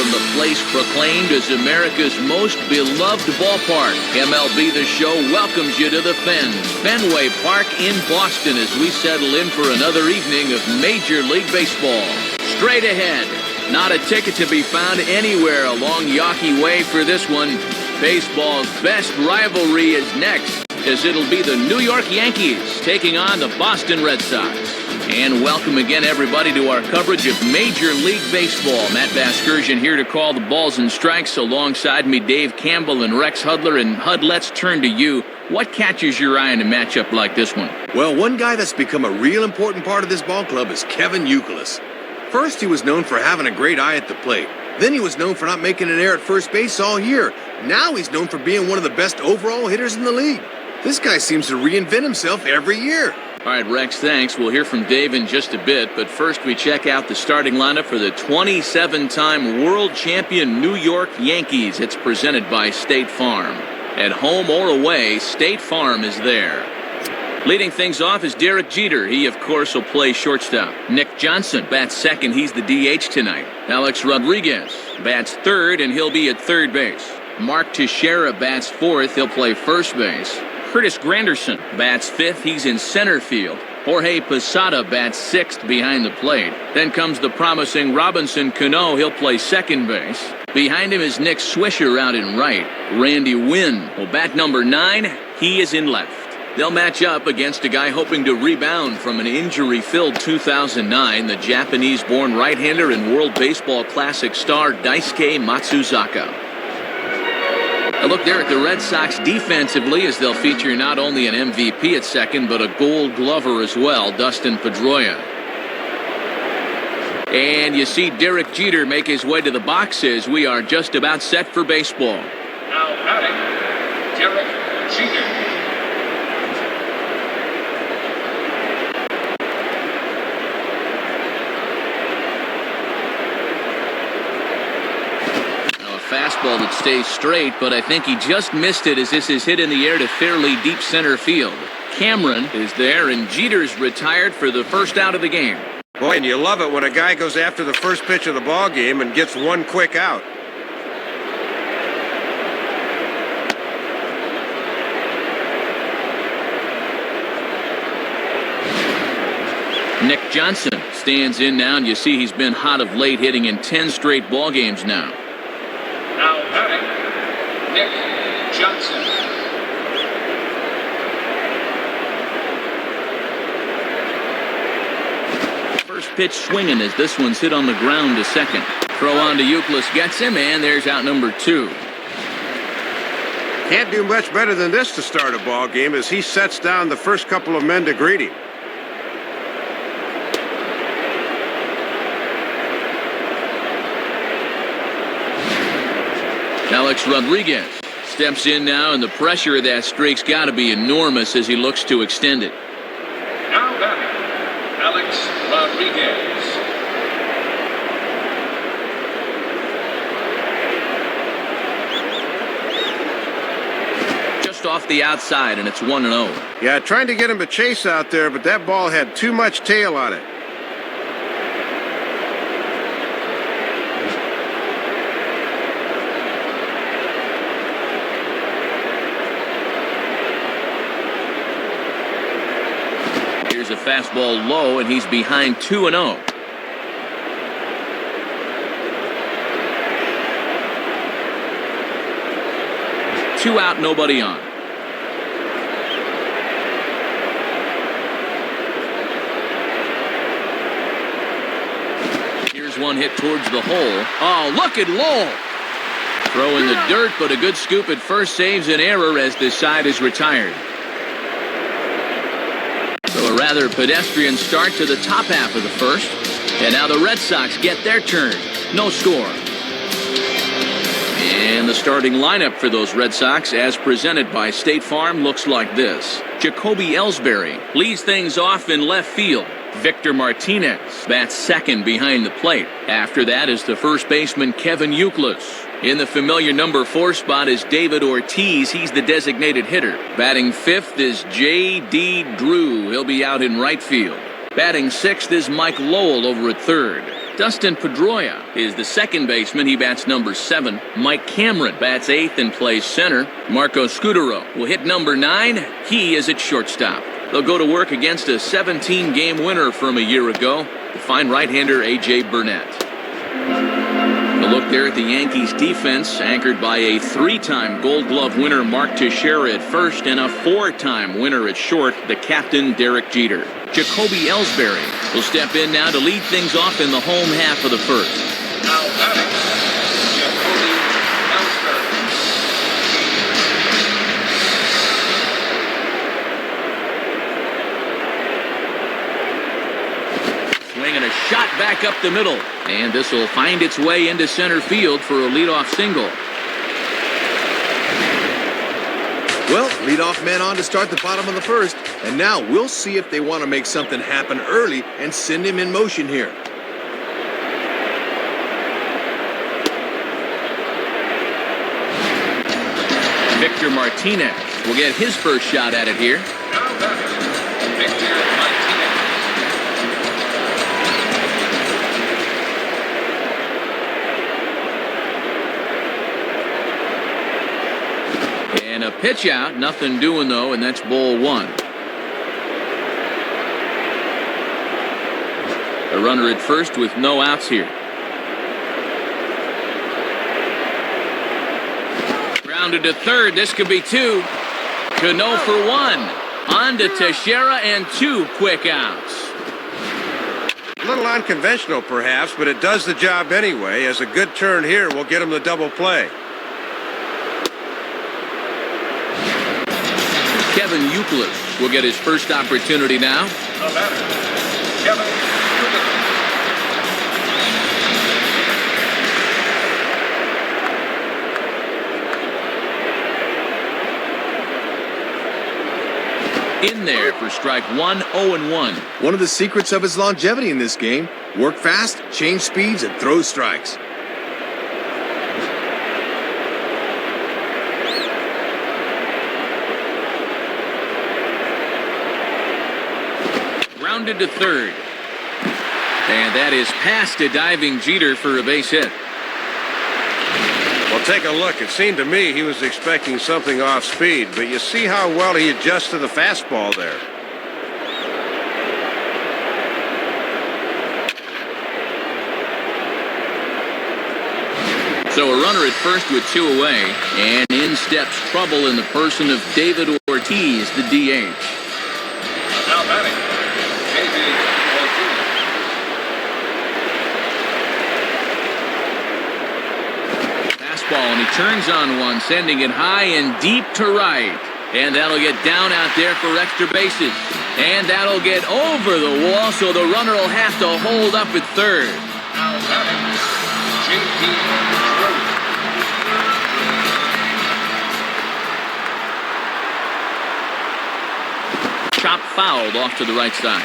from the place proclaimed as America's most beloved ballpark. MLB The Show welcomes you to the Fenway Park in Boston as we settle in for another evening of Major League Baseball. Straight ahead, not a ticket to be found anywhere along Yawkey Way for this one. Baseball's best rivalry is next, as it'll be the New York Yankees taking on the Boston Red Sox. And welcome again, everybody, to our coverage of Major League Baseball. Matt Vasgersian here to call the balls and strikes. Alongside me, Dave Campbell and Rex Hudler. And Hud, let's turn to you. What catches your eye in a matchup like this one? Well, one guy that's become a real important part of this ball club is Kevin Youkilis. First, he was known for having a great eye at the plate. Then he was known for not making an error at first base all year. Now he's known for being one of the best overall hitters in the league. This guy seems to reinvent himself every year. All right, Rex, thanks. We'll hear from Dave in just a bit, but first we check out the starting lineup for the 27-time world champion New York Yankees. It's presented by State Farm. At home or away, State Farm is there. Leading things off is Derek Jeter. He, of course, will play shortstop. Nick Johnson bats second. He's the DH tonight. Alex Rodriguez bats third, and he'll be at third base. Mark Teixeira bats fourth. He'll play first base. Curtis Granderson bats fifth. He's in center field. Jorge Posada bats sixth behind the plate. Then comes the promising Robinson Cano. He'll play second base. Behind him is Nick Swisher out in right. Randy Wynn will bat number 9. He is in left. They'll match up against a guy hoping to rebound from an injury-filled 2009, the Japanese-born right-hander and World Baseball Classic star Daisuke Matsuzaka. A look there at the Red Sox defensively as they'll feature not only an MVP at second, but a Gold Glover as well, Dustin Pedroia. And you see Derek Jeter make his way to the boxes. We are just about set for baseball. Now batting, Derek Jeter. Fastball that stays straight, but I think he just missed it as this is hit in the air to fairly deep center field. Cameron is there, and Jeter's retired for the first out of the game. Boy, and you love it when a guy goes after the first pitch of the ball game and gets one quick out. Nick Johnson stands in now, and you see he's been hot of late, hitting in 10 straight ball games now. Now batting, Nick Johnson. First pitch swinging as this one's hit on the ground to second. Throw on to Youkilis, gets him, and there's out number 2. Can't do much better than this to start a ball game as he sets down the first couple of men to greet him. Alex Rodriguez steps in now, and the pressure of that streak's got to be enormous as he looks to extend it. Now batting, Alex Rodriguez. Just off the outside, and it's 1-0. Yeah, trying to get him to chase out there, but that ball had too much tail on it. A fastball low, and he's behind 2-0. 2 out, nobody on. Here's one hit towards the hole. Oh, look at Lowell. Throw in the dirt, but a good scoop at first saves an error as this side is retired. So a rather pedestrian start to the top half of the first. And now the Red Sox get their turn. No score. And the starting lineup for those Red Sox, as presented by State Farm, looks like this. Jacoby Ellsbury leads things off in left field. Victor Martinez bats second behind the plate. After that is the first baseman Kevin Youkilis. In the familiar number 4 spot is David Ortiz. He's the designated hitter. Batting 5th is J.D. Drew. He'll be out in right field. Batting 6th is Mike Lowell over at third. Dustin Pedroia is the second baseman. He bats number 7. Mike Cameron bats 8th and plays center. Marco Scudero will hit number 9. He is at shortstop. They'll go to work against a 17-game winner from a year ago, the fine right-hander A.J. Burnett. A look there at the Yankees defense, anchored by a 3-time Gold Glove winner Mark Teixeira at first and a 4-time winner at short, the captain Derek Jeter. Jacoby Ellsbury will step in now to lead things off in the home half of the first. Now batting, Jacoby Ellsbury. Swinging a shot back up the middle, and this will find its way into center field for a leadoff single. Well, leadoff man on to start the bottom of the first, and now we'll see if they want to make something happen early and send him in motion here. Victor Martinez will get his first shot at it here. Now batting, Victor Martinez. And a pitch out, nothing doing though, and that's ball 1. A runner at first with no outs here. Grounded to third, this could be 2. Cano for 1. On to Teixeira and 2 quick outs. A little unconventional perhaps, but it does the job anyway, as a good turn here will get him the double play. Kevin Euclid will get his first opportunity now. The batter, Kevin Euclid. In there for strike 1, 0-1. One of the secrets of his longevity in this game: work fast, change speeds, and throw strikes. Grounded to third. And that is past a diving Jeter for a base hit. Well, take a look. It seemed to me he was expecting something off speed, but you see how well he adjusts to the fastball there. So a runner at first with 2 away, and in steps trouble in the person of David Ortiz, the DH. Now batting, David Ortiz. Fastball, and he turns on one, sending it high and deep to right. And that'll get down out there for extra bases. And that'll get over the wall, so the runner will have to hold up at third. Now batting, J.P. Chop fouled off to the right side.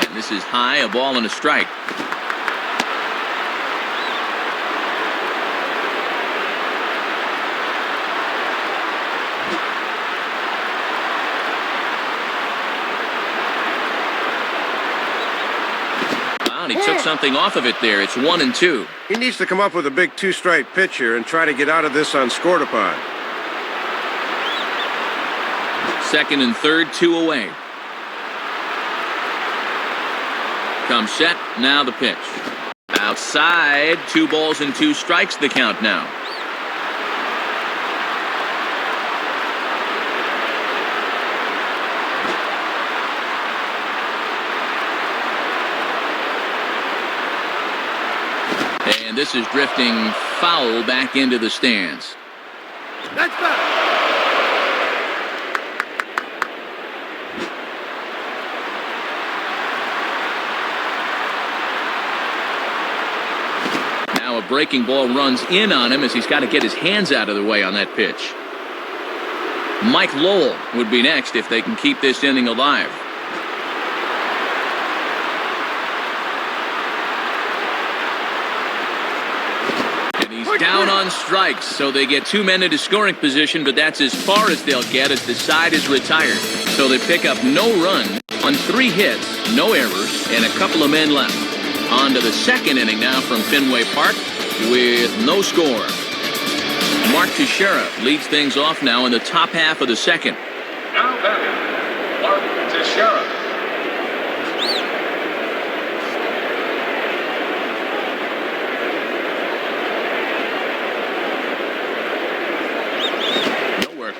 And this is high, a ball and a strike. He took something off of it there. It's 1-2. He needs to come up with a big 2-strike pitch here and try to get out of this unscored upon. Second and third, 2 away. Comes set, now the pitch. Outside, 2 balls and 2 strikes the count now. And this is drifting foul back into the stands. That's better. Now a breaking ball runs in on him as he's got to get his hands out of the way on that pitch. Mike Lowell would be next if they can keep this inning alive. Down on strikes, so they get 2 men into scoring position, but that's as far as they'll get as the side is retired. So they pick up no run on 3 hits, no errors, and a couple of men left. On to the second inning now from Fenway Park with no score. Mark Teixeira leads things off now in the top half of the second. Now batting, Mark Teixeira.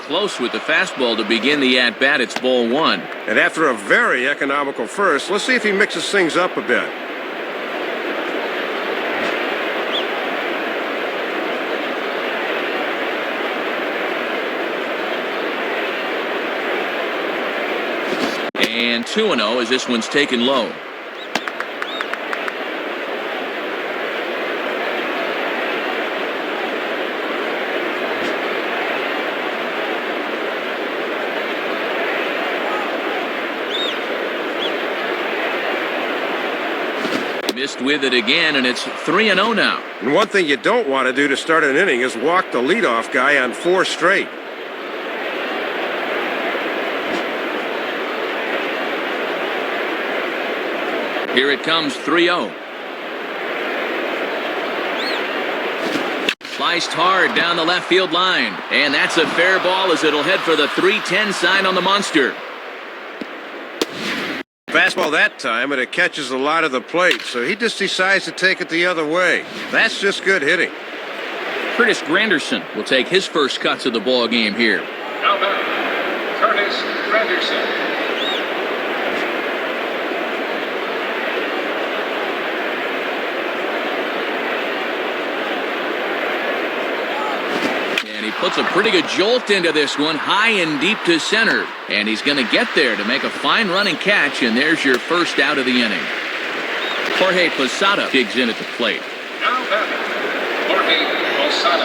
Close with the fastball to begin the at-bat. It's ball 1. And after a very economical first, let's see if he mixes things up a bit. And 2-0 as this one's taken low. Missed with it again, and it's 3-0 now. And one thing you don't want to do to start an inning is walk the leadoff guy on 4 straight. Here it comes, 3-0. Sliced hard down the left field line, and that's a fair ball as it'll head for the 3-10 sign on the monster. Fastball that time, and it catches a lot of the plate, so he just decides to take it the other way. That's just good hitting. Curtis Granderson will take his first cuts of the ball game here. Now batting, Curtis Granderson. Puts a pretty good jolt into this one, high and deep to center. And he's going to get there to make a fine running catch, and there's your first out of the inning. Jorge Posada digs in at the plate. Now batting, Jorge Posada.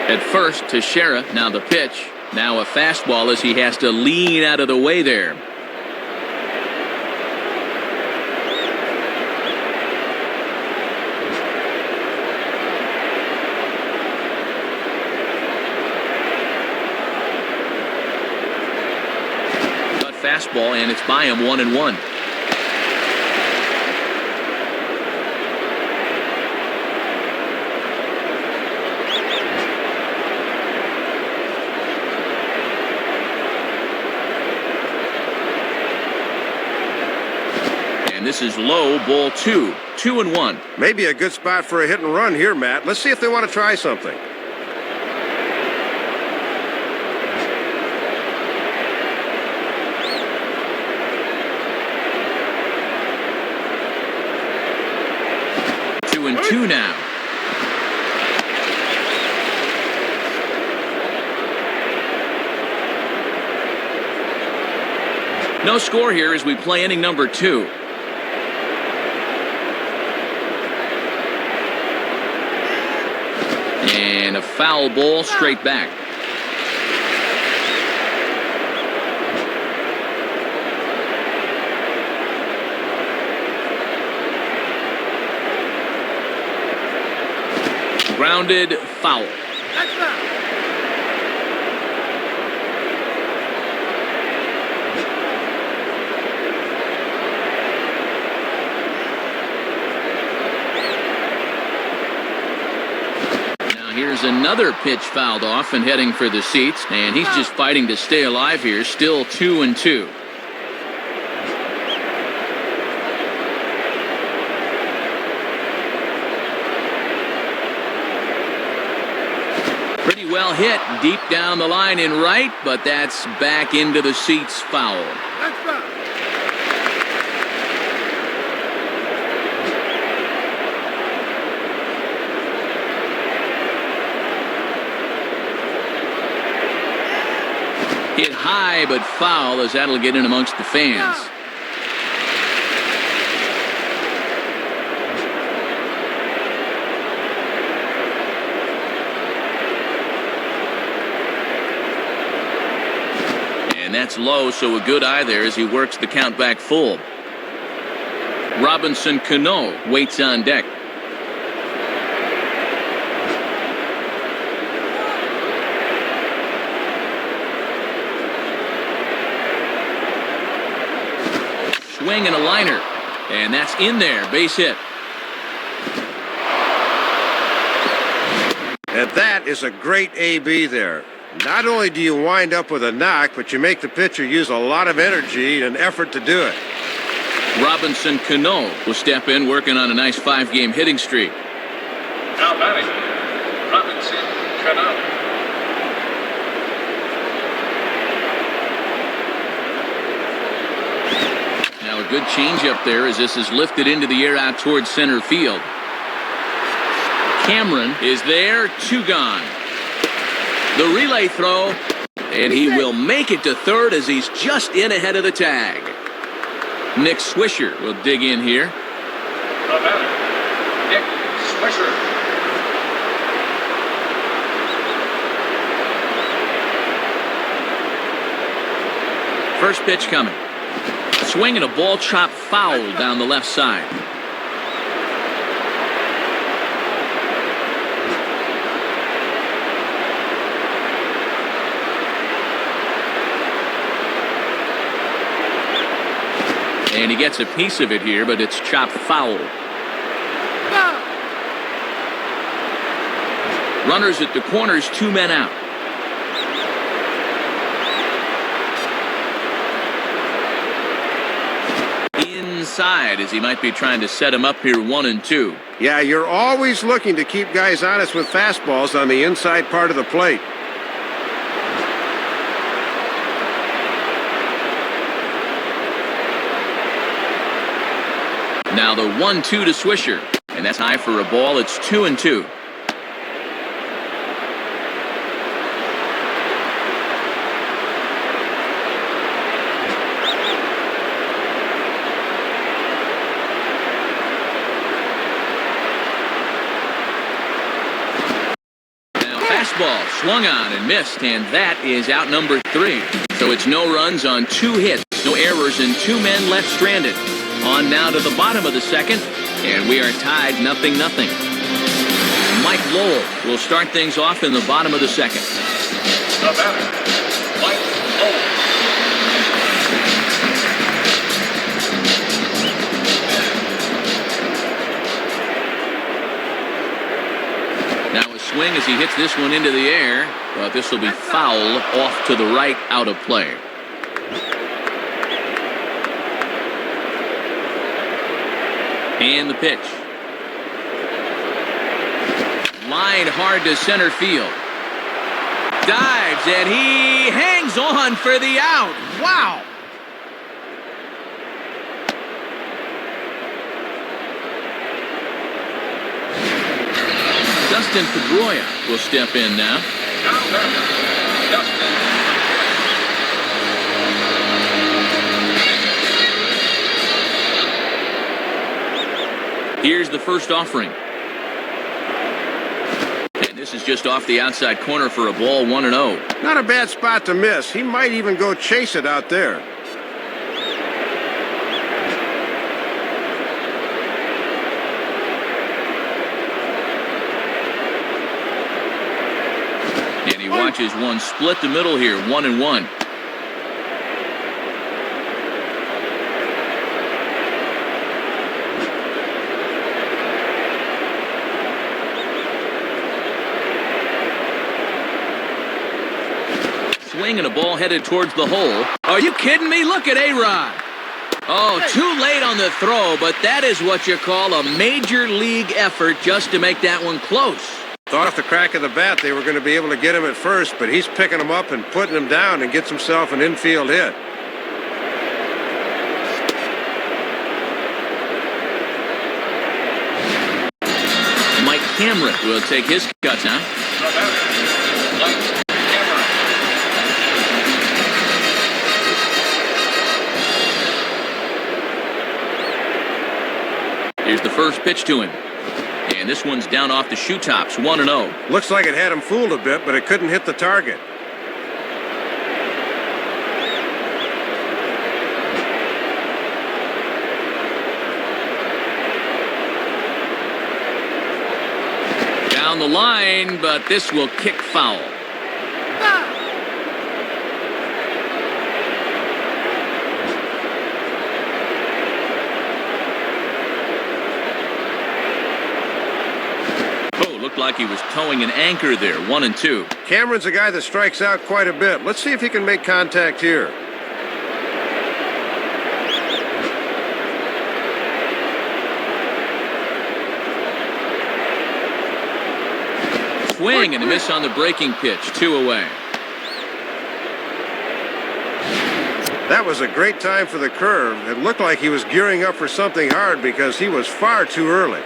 At first, Teixeira, now the pitch. Now a fastball as he has to lean out of the way there. Fastball, and it's by him 1-1. And this is low, ball 2. 2-1. Maybe a good spot for a hit and run here, Matt. Let's see if they want to try something. And 2 now. No score here as we play inning number 2. And a foul ball straight back. Grounded foul. Now here's another pitch fouled off and heading for the seats, and he's just fighting to stay alive here. Still 2-2. Well hit deep down the line in right, but that's back into the seats foul. Hit high but foul as that'll get in amongst the fans. And that's low, so a good eye there as he works the count back full. Robinson Cano waits on deck. Swing and a liner. And that's in there. Base hit. And that is a great AB there. Not only do you wind up with a knock, but you make the pitcher use a lot of energy and effort to do it. Robinson Cano will step in, working on a nice 5-game hitting streak. Now batting, Robinson Cano. Now a good changeup there as this is lifted into the air out towards center field. Cameron is there, 2 gone. The relay throw, and he will make it to third as he's just in ahead of the tag. Nick Swisher will dig in here. The batter, Nick Swisher. First pitch coming. Swing and a ball chopped foul down the left side. And he gets a piece of it here, but it's chopped foul. Runners at the corners, 2 men out. Inside as he might be trying to set him up here 1-2. Yeah, you're always looking to keep guys honest with fastballs on the inside part of the plate. Now the 1-2 to Swisher, and that's high for a ball. It's 2-2. Now fastball swung on and missed, and that is out number 3. So it's no runs on 2 hits, no errors, and 2 men left stranded. On now to the bottom of the second, and we are tied 0-0. Mike Lowell will start things off in the bottom of the second. The batter, Mike Lowell. Now a swing as he hits this one into the air, but this will be foul off to the right, out of play. And the pitch. Line hard to center field. Dives, and he hangs on for the out. Wow! Dustin Pedroia will step in now. Now batting, Dustin. Here's the first offering. And this is just off the outside corner for a ball, 1-0. Not a bad spot to miss. He might even go chase it out there. And he watches one split the middle here, 1-1. Swing and a ball headed towards the hole. Are you kidding me? Look at A-Rod. Oh, too late on the throw, but that is what you call a major league effort just to make that one close. Thought off the crack of the bat they were going to be able to get him at first, but he's picking him up and putting him down and gets himself an infield hit. Mike Cameron will take his cuts now. Mike Cameron. Here's the first pitch to him. And this one's down off the shoe tops, 1-0. Looks like it had him fooled a bit, but it couldn't hit the target. the line, but this will kick foul. Oh, looked like he was towing an anchor there. 1-2. Cameron's a guy that strikes out quite a bit. Let's see if he can make contact here. Swing and a miss on the breaking pitch. 2 away. That was a great time for the curve. It looked like he was gearing up for something hard because he was far too early.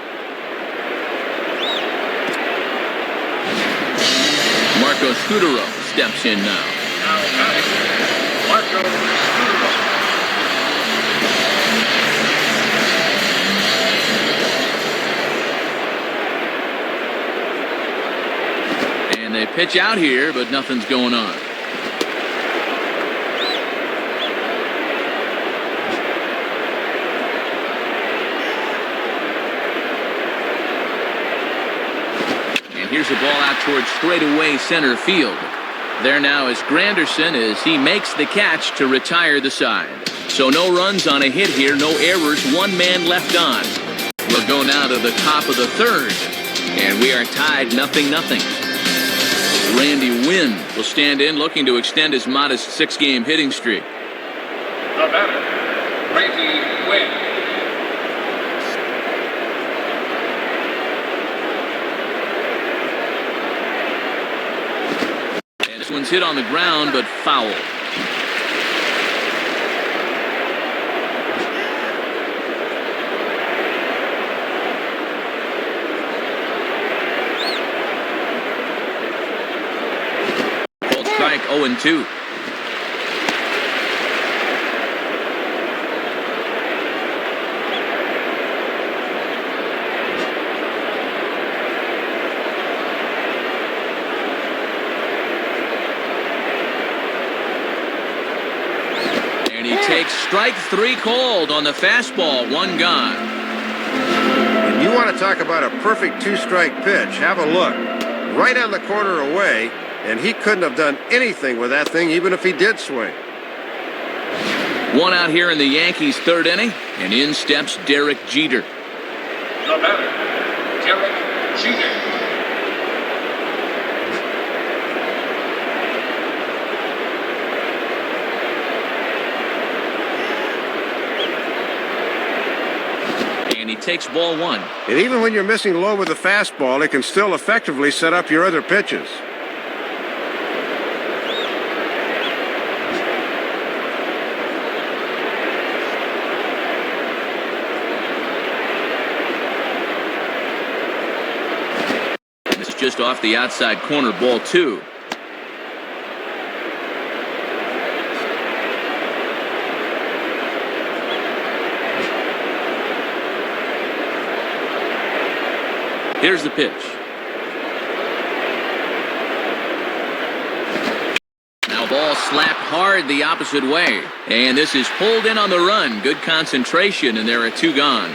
Marco Scudero steps in now. Now batting, Marco Scudero. And they pitch out here, but nothing's going on. And here's a ball out towards straightaway center field. There now is Granderson as he makes the catch to retire the side. So no runs on a hit here, no errors, 1 man left on. We'll go now to the top of the 3rd, and we are tied 0-0. Randy Wynn will stand in, looking to extend his modest 6-game hitting streak. The batter, Randy Wynn. And this one's hit on the ground, but foul. Strike 0-2. And he takes strike 3 called on the fastball. 1 gone. And you want to talk about a perfect 2-strike pitch. Have a look. Right on the corner away. And he couldn't have done anything with that thing, even if he did swing. 1 out here in the Yankees' 3rd inning, and in steps Derek Jeter. The batter, Derek Jeter. And he takes ball 1. And even when you're missing low with the fastball, it can still effectively set up your other pitches. Just off the outside corner, ball 2. Here's the pitch. Now ball slapped hard the opposite way. And this is pulled in on the run. Good concentration, and there are 2 gone.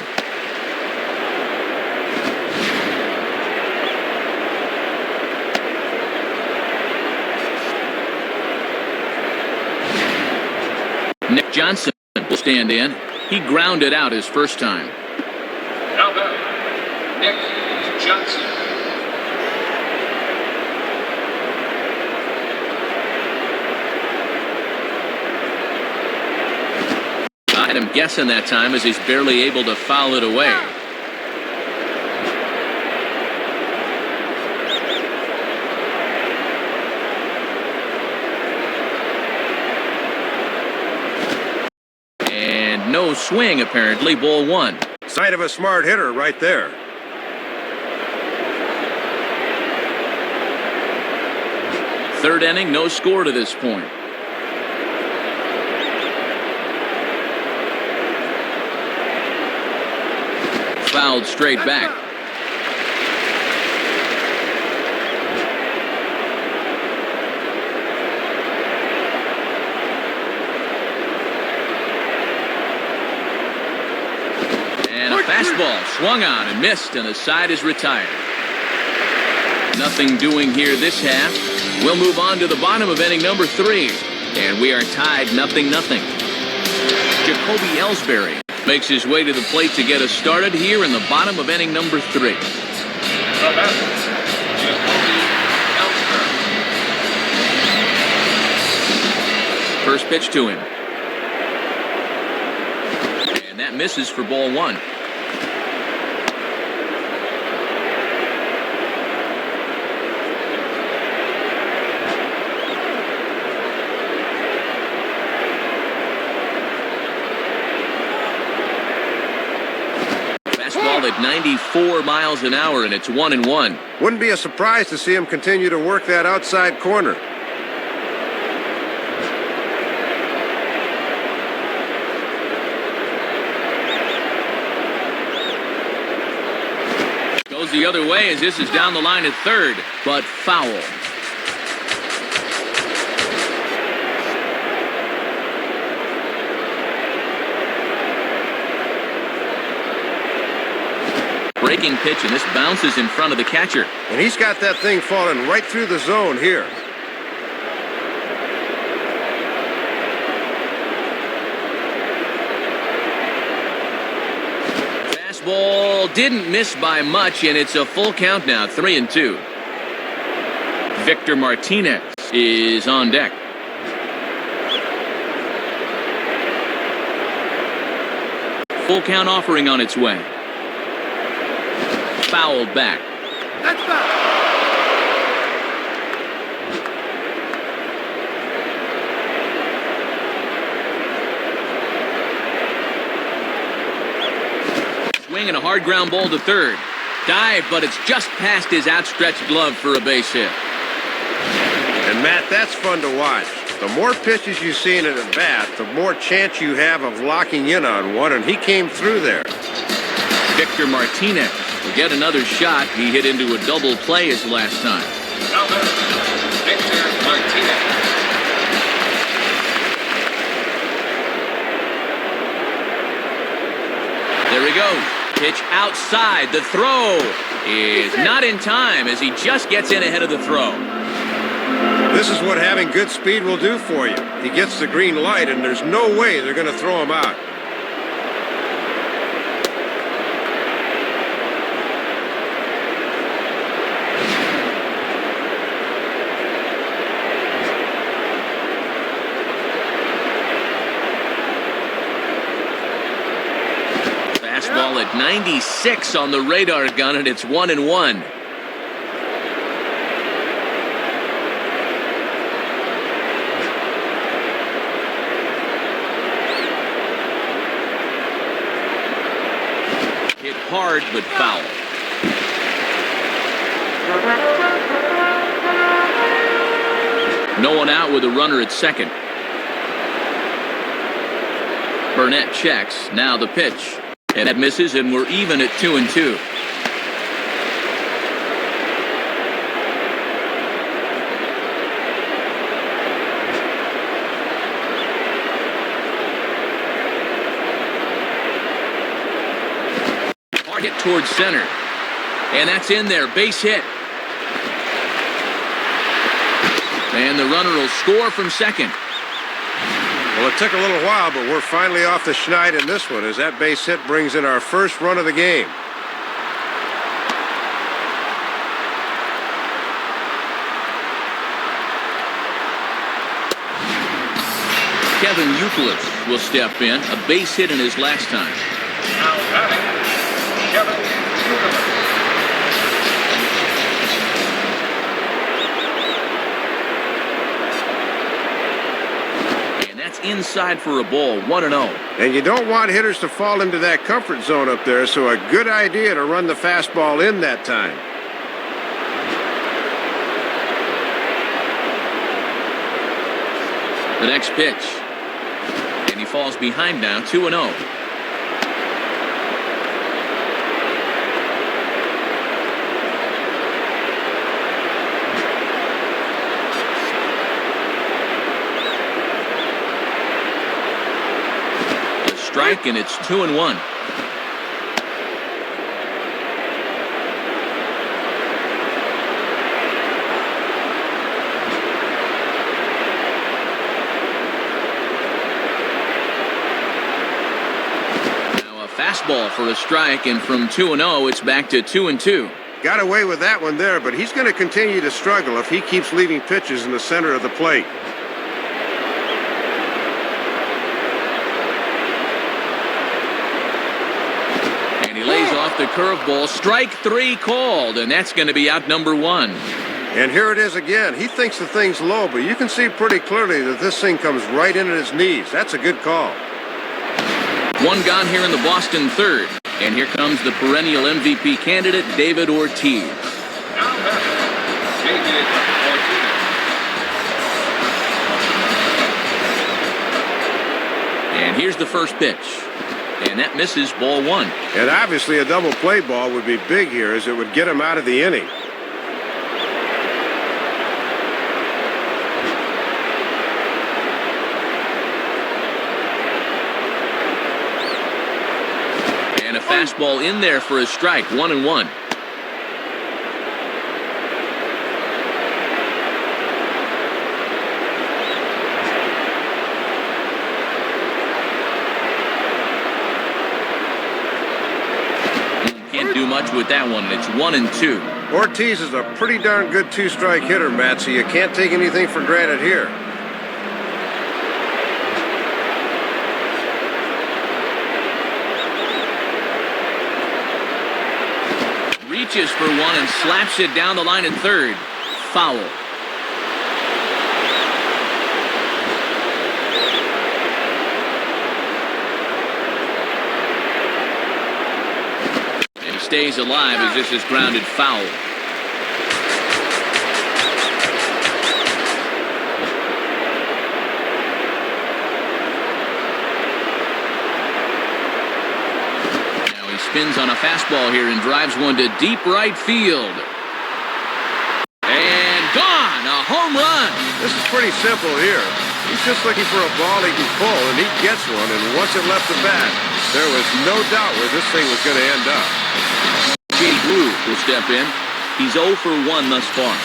Nick Johnson will stand in. He grounded out his first time. Now batting, Nick Johnson. I had him guessing that time as he's barely able to foul it away. No swing, apparently. Ball 1. Sight of a smart hitter right there. Third inning, no score to this point. Fouled straight back. And a fastball swung on and missed, and the side is retired. Nothing doing here this half. We'll move on to the bottom of inning number 3. And we are tied 0-0. Jacoby Ellsbury makes his way to the plate to get us started here in the bottom of inning number 3. The batter, Jacoby Ellsbury. First pitch to him. And that misses for ball 1. Fastball at 94 miles an hour, and it's 1-1. Wouldn't be a surprise to see him continue to work that outside corner. Goes the other way as this is down the line at third, but foul. Breaking pitch, and this bounces in front of the catcher. And he's got that thing falling right through the zone here. Fastball didn't miss by much, and it's a full count now, 3-2. Victor Martinez is on deck. Full count offering on its way. Fouled back. That's foul. Swing and a hard ground ball to third. Dive, but it's just past his outstretched glove for a base hit. And Matt, that's fun to watch. The more pitches you see in an at-bat, the more chance you have of locking in on one, and he came through there. Victor Martinez will get another shot. He hit into a double play his last time. Now Victor Martinez. There he goes. Pitch outside. The throw is not in time as he just gets in ahead of the throw. This is what having good speed will do for you. He gets the green light, and there's no way they're going to throw him out. Fastball at 96 on the radar gun, and it's 1-1. Hit hard, but foul. No one out with a runner at second. Burnett checks. Now the pitch. And that misses, and we're even at 2-2. Hard hit towards center. And that's in there. Base hit. And the runner will score from second. Well, it took a little while, but we're finally off the schneid in this one as that base hit brings in our first run of the game. Kevin Youkilis will step in. A base hit in his last time. Now batting, Kevin Youkilis. Inside for a ball, 1-0. And you don't want hitters to fall into that comfort zone up there, so a good idea to run the fastball in that time. The next pitch. And he falls behind now, 2-0. Strike, and it's 2-1. Fastball for a strike, and from 2-0, it's back to 2-2. Got away with that one there, but he's going to continue to struggle if he keeps leaving pitches in the center of the plate. And he lays off the curveball. Strike 3 called, and that's going to be out number 1. And here it is again. He thinks the thing's low, but you can see pretty clearly that this thing comes right in at his knees. That's a good call. 1 gone here in the Boston third. And here comes the perennial MVP candidate, David Ortiz. Now batting, David Ortiz. And here's the first pitch. And that misses, ball 1. And obviously a double play ball would be big here, as it would get him out of the inning. And a fastball in there for a strike, 1-1. Can't do much with that one. It's 1-2. Ortiz is a pretty darn good 2-strike hitter, Matt, so you can't take anything for granted here. Reaches for one and slaps it down the line at third. Foul. And he stays alive as this is grounded foul. Spins on a fastball here and drives one to deep right field. And gone! A home run! This is pretty simple here. He's just looking for a ball he can pull, and he gets one, and once it left the bat, there was no doubt where this thing was going to end up. J. Blue will step in. He's 0 for 1 thus far.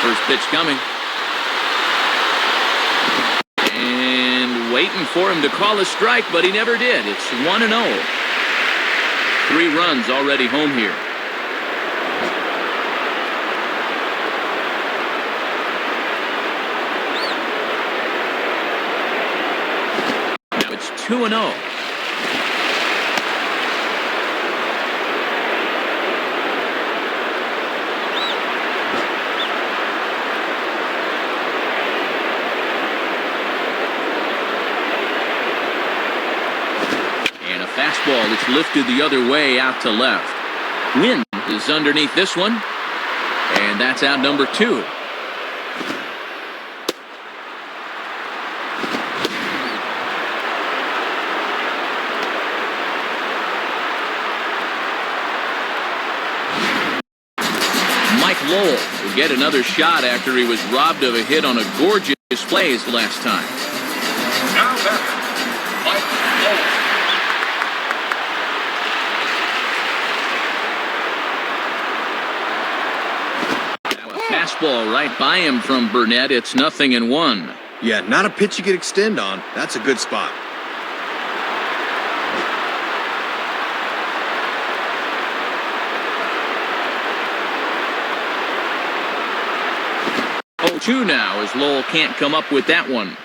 First pitch coming. And waiting for him to call a strike, but he never did. It's 1-0. 3 runs already home here. Now it's 2-0. Fastball that's lifted the other way out to left. Wind is underneath this one. And that's out number 2. Mike Lowell will get another shot after he was robbed of a hit on a gorgeous play his last time. Now batting, Mike Lowell. Fastball right by him from Burnett. It's 0-1. Yeah, not a pitch you could extend on. That's a good spot. Oh, 2 now as Lowell can't come up with that one.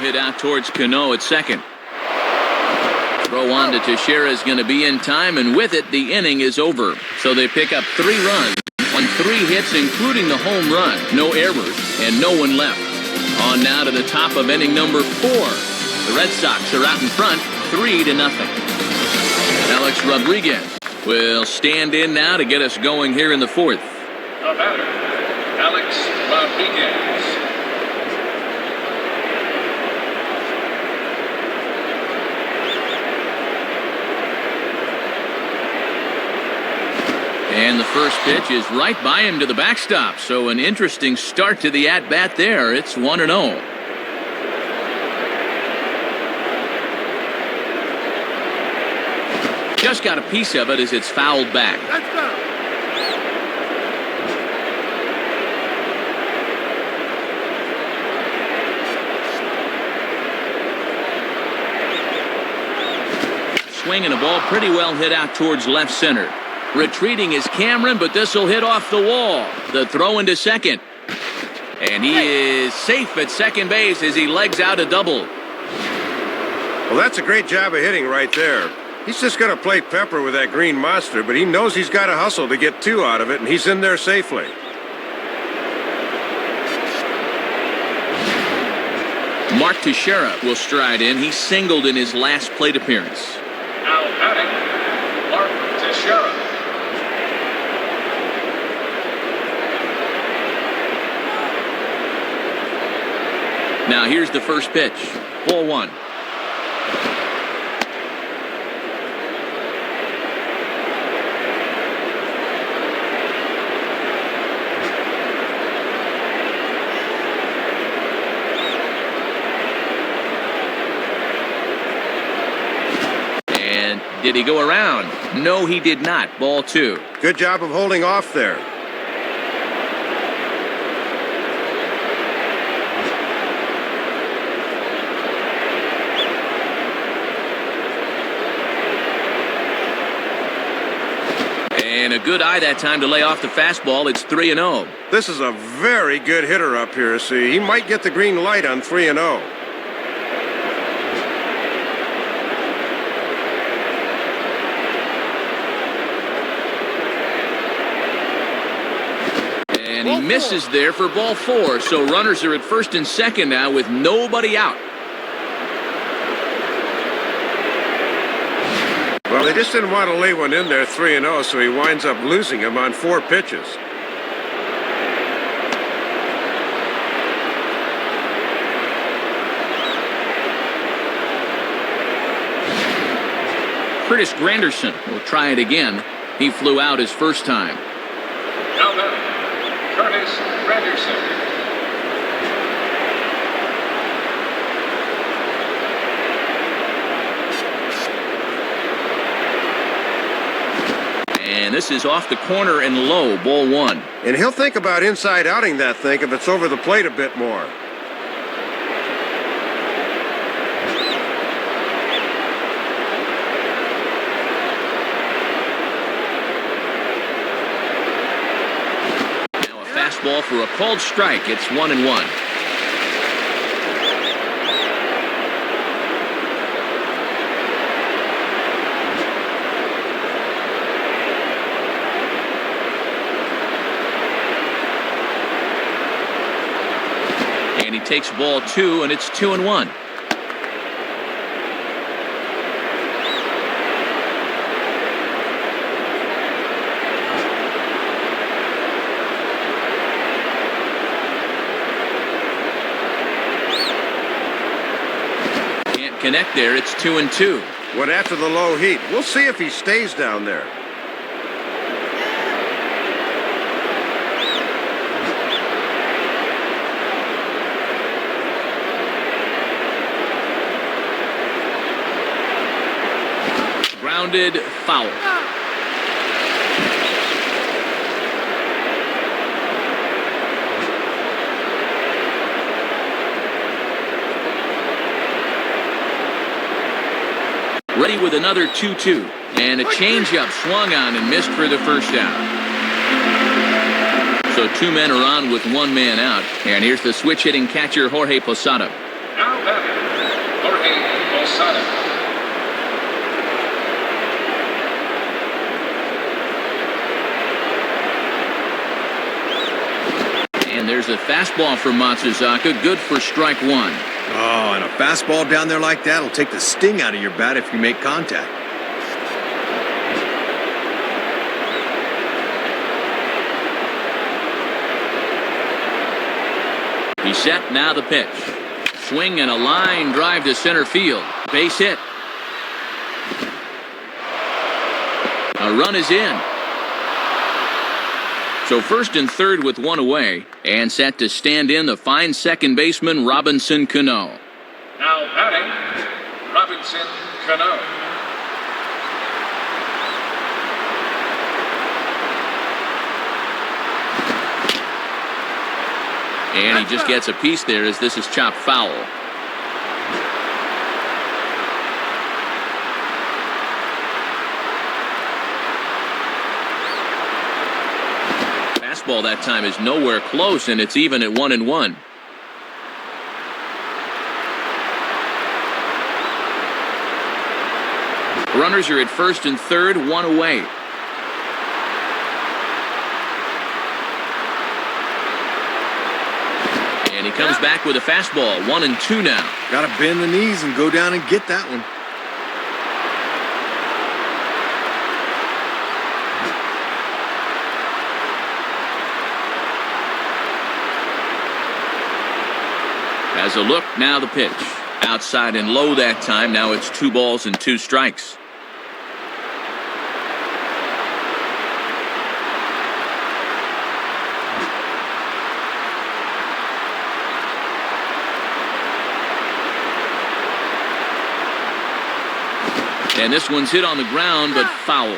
Hit out towards Cano at second. Throw on to Teixeira is going to be in time, and with it, the inning is over. So they pick up 3 runs on 3 hits, including the home run. No errors, and no one left. On now to the top of inning number 4. The Red Sox are out in front, 3-0. Alex Rodriguez will stand in now to get us going here in the 4th. The batter, Alex Rodriguez. And the first pitch is right by him to the backstop. So an interesting start to the at-bat there. It's 1-0. Just got a piece of it as it's fouled back. Let's go. Swinging a ball pretty well hit out towards left center. Retreating is Cameron, but this will hit off the wall. The throw into second. And he is safe at second base as he legs out a double. Well, that's a great job of hitting right there. He's just going to play pepper with that green monster, but he knows he's got to hustle to get two out of it, and he's in there safely. Mark Teixeira will stride in. He singled in his last plate appearance. Now batting, Mark Teixeira. Now here's the first pitch. Ball one. And did he go around? No, he did not. Ball two. Good job of holding off there. And a good eye that time to lay off the fastball. It's 3-0. This is a very good hitter up here, see. He might get the green light on 3-0. And he misses there for ball four. So runners are at first and second now with nobody out. Well, they just didn't want to lay one in there 3-0, so he winds up losing him on 4 pitches. Curtis Granderson will try it again. He flew out his first time. Now batting, Curtis Granderson. And this is off the corner and low, ball one. And he'll think about inside outing that thing if it's over the plate a bit more. Now a fastball for a called strike. It's 1-1. And he takes ball two, and it's 2-1. Can't connect there. It's 2-2. Went after the low heat. We'll see if he stays down there. Grounded foul. Ready with another 2-2. And a changeup swung on and missed for the first out. So 2 men are on with 1 man out. And here's the switch hitting catcher Jorge Posada. Now batting, Jorge Posada. And there's a fastball from Matsuzaka, good for strike one. Oh, and a fastball down there like that will take the sting out of your bat if you make contact. He's set, now the pitch. Swing and a line drive to center field. Base hit. A run is in. So first and third with one away, and set to stand in the fine second baseman Robinson Cano. Now batting, Robinson Cano. And he just gets a piece there as this is chopped foul. Fastball that time is nowhere close, and it's even at 1-1. Runners are at first and third, one away. And he comes back with a fastball, 1-2 now. Got to bend the knees and go down and get that one. Has a look, now the pitch. Outside and low that time, now it's 2 balls and 2 strikes. And this one's hit on the ground, but foul.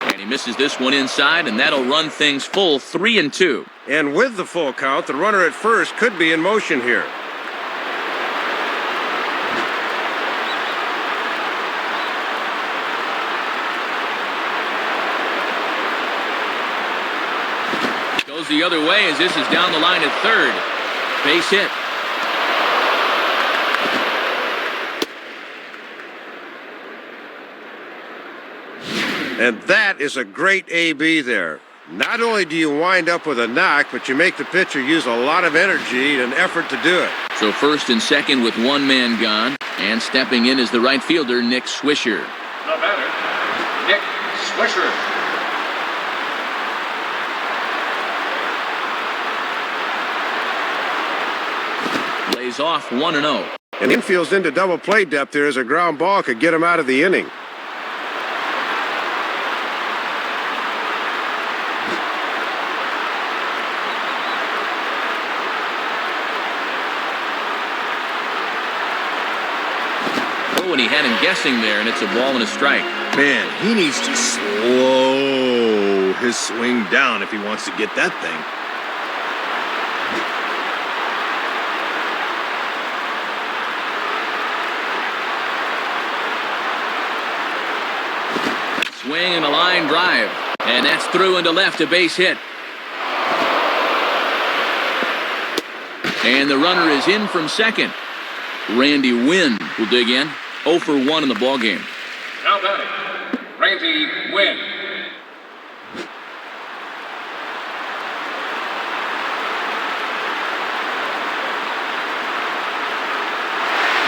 And he misses this one inside, and that'll run things full 3-2. And with the full count, the runner at first could be in motion here. Goes the other way as this is down the line at third. Base hit. And that is a great AB there. Not only do you wind up with a knock, but you make the pitcher use a lot of energy and effort to do it. So first and second with one man gone. And stepping in is the right fielder, Nick Swisher. The batter, Nick Swisher. Lays off 1-0. And infield's into double play depth there as a ground ball could get him out of the inning. Oh, and he had him guessing there, and it's a ball and a strike. Man, he needs to slow his swing down if he wants to get that thing. Swing and a line drive. And that's through into left, a base hit. And the runner is in from second. Randy Wynn will dig in. 0 for 1 in the ballgame. Now batting, Randy Wynn.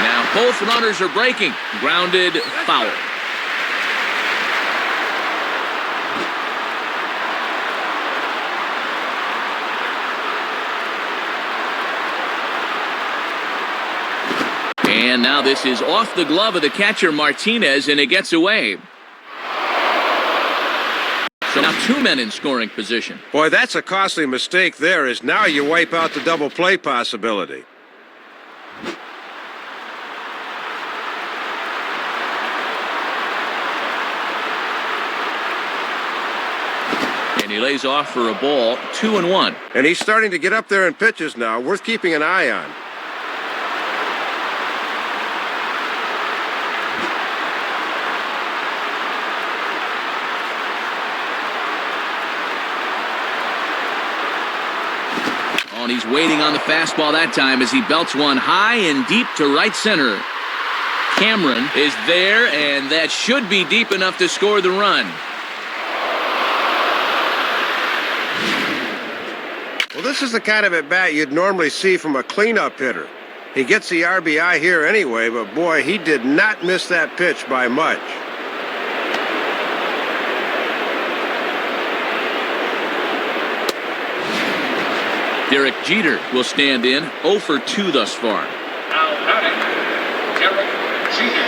Now both runners are breaking. Grounded, foul. And now this is off the glove of the catcher Martinez, and it gets away. So now 2 men in scoring position. Boy, that's a costly mistake there, as now you wipe out the double play possibility. And he lays off for a ball, 2-1. And he's starting to get up there in pitches now, worth keeping an eye on. And he's waiting on the fastball that time as he belts one high and deep to right center. Cameron is there, and that should be deep enough to score the run. Well, this is the kind of at-bat you'd normally see from a cleanup hitter. He gets the RBI here anyway, but boy, he did not miss that pitch by much. Derek Jeter will stand in, 0 for 2 thus far. Now batting, Derek Jeter.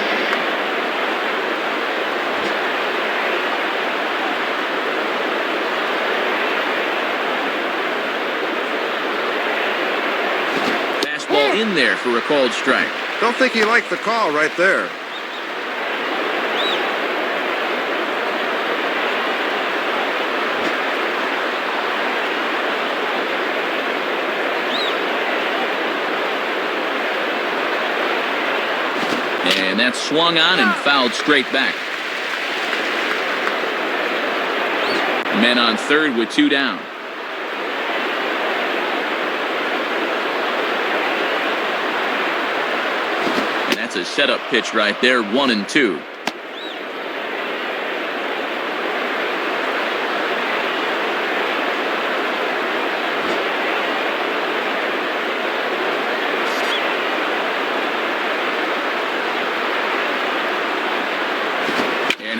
Fastball in there for a called strike. Don't think he liked the call right there. And that's swung on and fouled straight back. Men on third with 2 down. And that's a setup pitch right there, 1-2.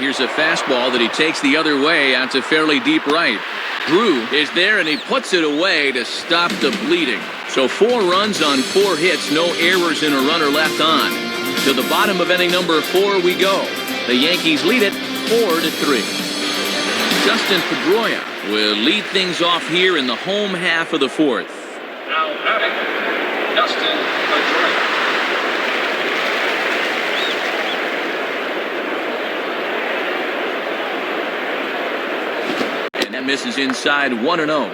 Here's a fastball that he takes the other way out to fairly deep right. Drew is there, and he puts it away to stop the bleeding. So 4 runs on 4 hits, no errors and a runner left on. To the bottom of inning number 4 we go. The Yankees lead it 4-3. Justin Pedroia will lead things off here in the home half of the 4th. Now batting, Justin Pedroia. That misses inside, 1-0.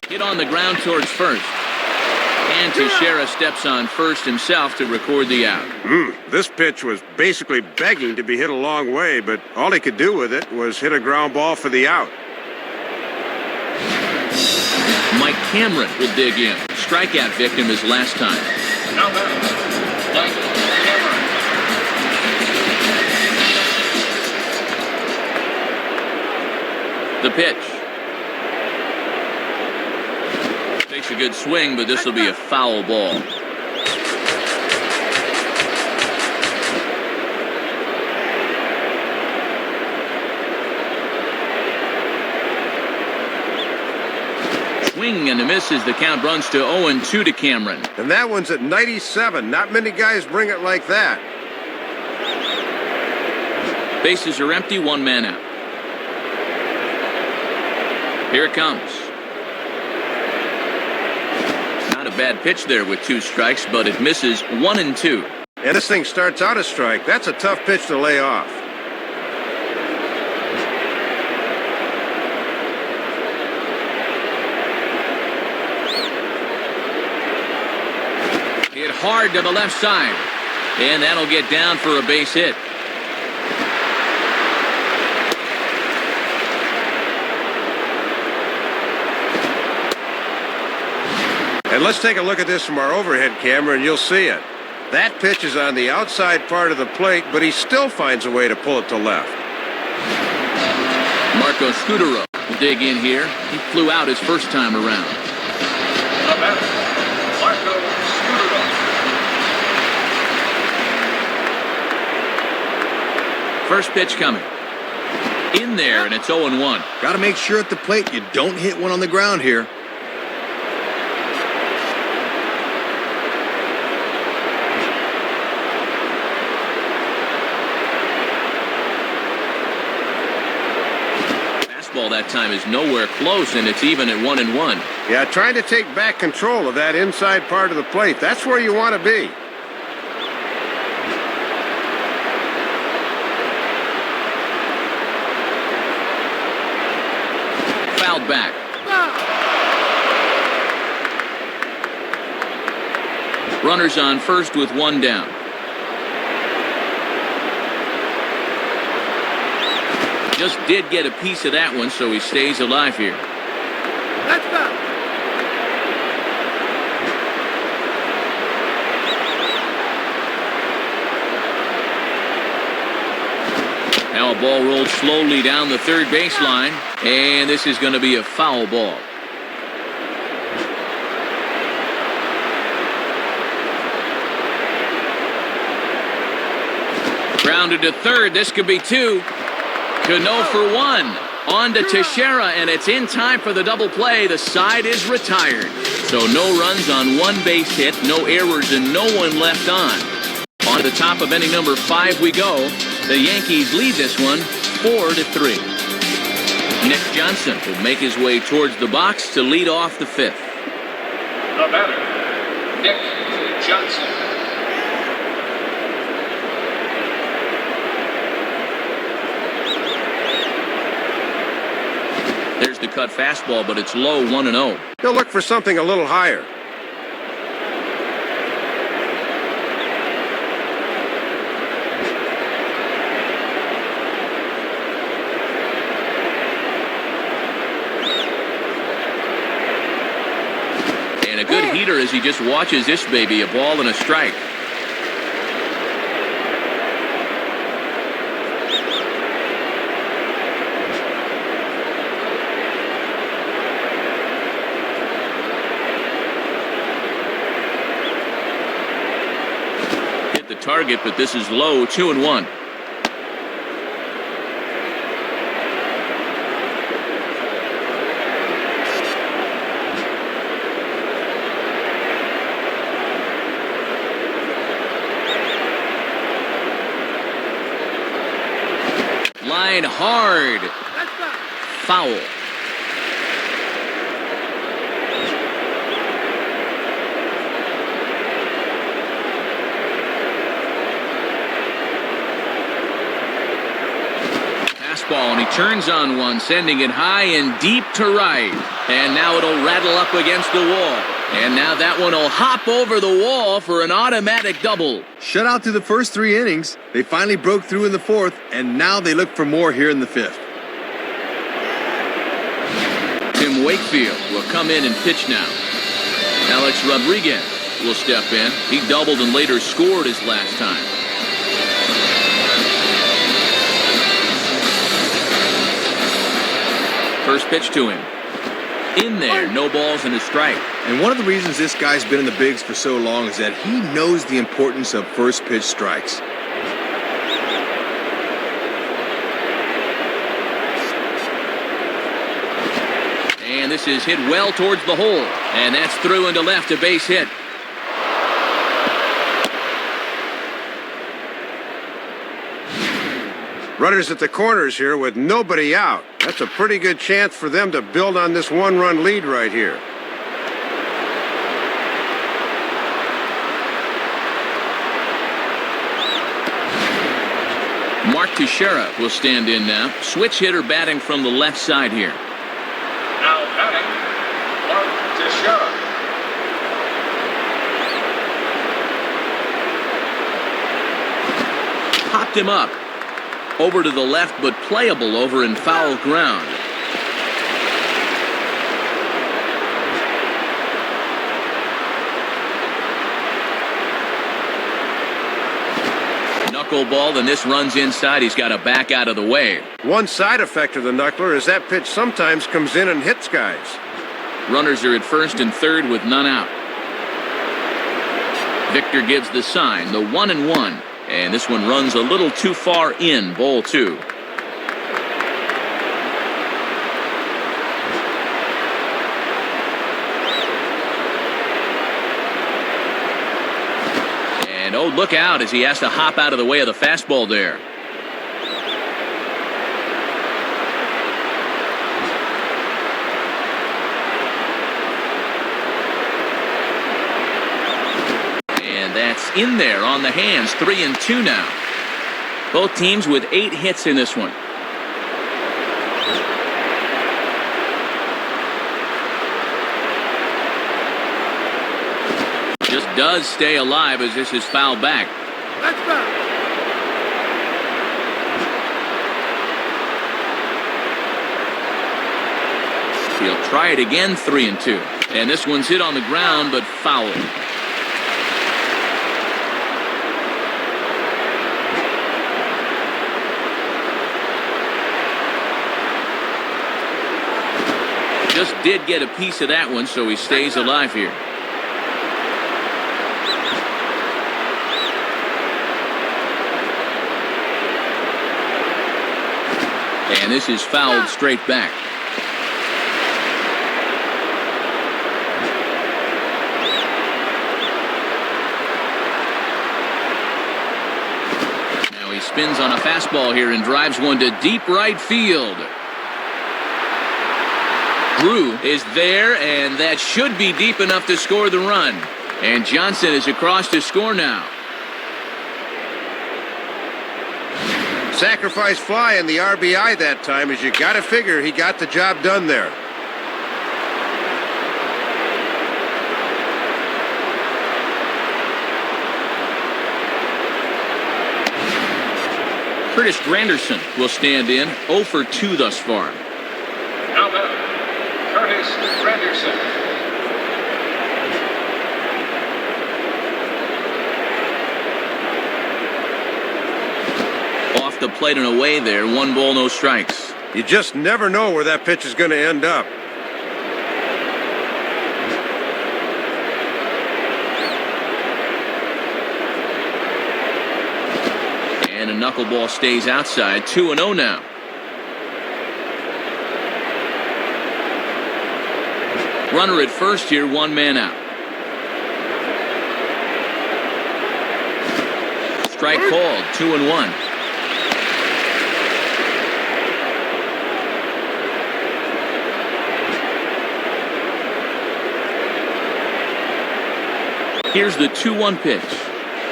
Hit on the ground towards first. And Teixeira steps on first himself to record the out. This pitch was basically begging to be hit a long way, but all he could do with it was hit a ground ball for the out. Mike Cameron will dig in. Strikeout victim his last time. Now batting, Mike Cameron. The pitch. Takes a good swing, but this will be a foul ball. Swing and a miss as the count runs to 0-2 to Cameron. And that one's at 97. Not many guys bring it like that. Bases are empty, 1 man out. Here it comes. Not a bad pitch there with 2 strikes, but it misses, 1-2. And this thing starts out a strike. That's a tough pitch to lay off. Hit hard to the left side. And that'll get down for a base hit. And let's take a look at this from our overhead camera, and you'll see it. That pitch is on the outside part of the plate, but he still finds a way to pull it to left. Marco Scudero will dig in here. He flew out his first time around. The batter, Marco Scudero. First pitch coming. In there, and it's 0-1. Got to make sure at the plate you don't hit one on the ground here. Fastball that time is nowhere close, and it's even at 1-1. Yeah, trying to take back control of that inside part of the plate. That's where you want to be. Fouled back. Runners on first with 1 down. Just did get a piece of that one, so he stays alive here. Let's go. Now a ball rolled slowly down the third baseline, and this is going to be a foul ball. Grounded to third. This could be two. Cano for one. On to Teixeira, and it's in time for the double play. The side is retired. So no runs on one base hit, no errors, and no one left on. On to the top of inning number 5 we go. The Yankees lead this one 4-3. Nick Johnson will make his way towards the box to lead off the 5th. The batter, Nick Johnson. There's the cut fastball, but it's low, 1-0. He'll look for something a little higher. And a good heater as he just watches this baby, a ball and a strike. Target, but this is low, 2-1. Line hard. Foul. And he turns on one, sending it high and deep to right. And now it'll rattle up against the wall. And now that one will hop over the wall for an automatic double. Shut out through the first 3 innings. They finally broke through in the 4th, and now they look for more here in the 5th. Tim Wakefield will come in and pitch now. Alex Rodriguez will step in. He doubled and later scored his last time. First pitch to him. In there, no balls and a strike. And one of the reasons this guy's been in the bigs for so long is that he knows the importance of first pitch strikes. And this is hit well towards the hole. And that's through into left, a base hit. Runners at the corners here with nobody out. That's a pretty good chance for them to build on this 1-run lead right here. Mark Teixeira will stand in now. Switch hitter batting from the left side here. Now batting, Mark Teixeira. Popped him up. Over to the left, but playable over in foul ground. Knuckleball, and this runs inside. He's got to back out of the way. One side effect of the knuckler is that pitch sometimes comes in and hits guys. Runners are at first and third with none out. Victor gives the sign, the 1-1. And this one runs a little too far in, ball 2. And oh, look out as he has to hop out of the way of the fastball there. In there on the hands, 3-2 now. Both teams with 8 hits in this one. Just does stay alive as this is fouled back. That's back. He'll try it again, 3-2. And this one's hit on the ground, but foul. Just did get a piece of that one, so he stays alive here. And this is fouled straight back. Now he spins on a fastball here and drives one to deep right field. Drew is there, and that should be deep enough to score the run. And Johnson is across to score now. Sacrifice fly in the RBI that time, as you got to figure he got the job done there. Curtis Granderson will stand in, 0 for 2 thus far. Now batter, Curtis Granderson. Off the plate and away there, 1 ball, no strikes. You just never know where that pitch is going to end up. And a knuckleball stays outside, 2-0 now. Runner at first here, 1 man out. Strike called, 2-1. Here's the 2-1 pitch.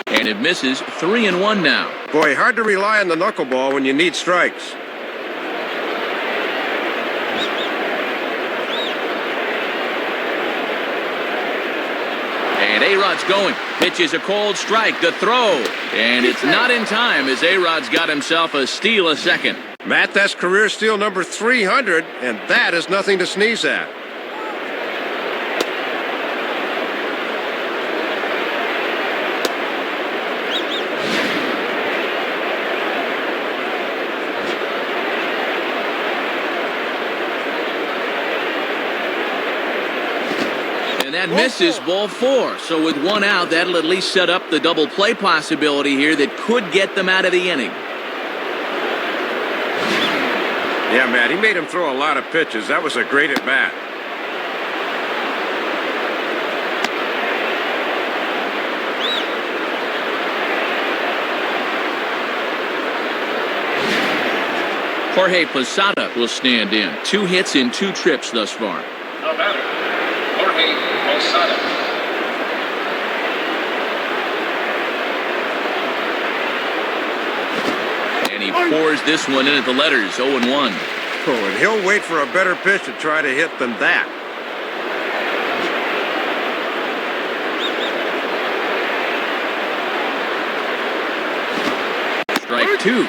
And it misses, 3-1 now. Boy, hard to rely on the knuckleball when you need strikes. And A-Rod's going. Pitch is a cold strike. The throw. And it's not in time as A-Rod's got himself a steal a second. Matt, that's career steal number 300, and that is nothing to sneeze at. And that misses, ball 4. So with 1 out, that'll at least set up the double play possibility here that could get them out of the inning. Yeah, Matt, he made him throw a lot of pitches. That was a great at-bat. Jorge Posada will stand in. 2 hits in 2 trips thus far. Now batter, Jorge Posada. And he pours this one in at the letters, 0-1. Oh, and he'll wait for a better pitch to try to hit than that. Strike 2.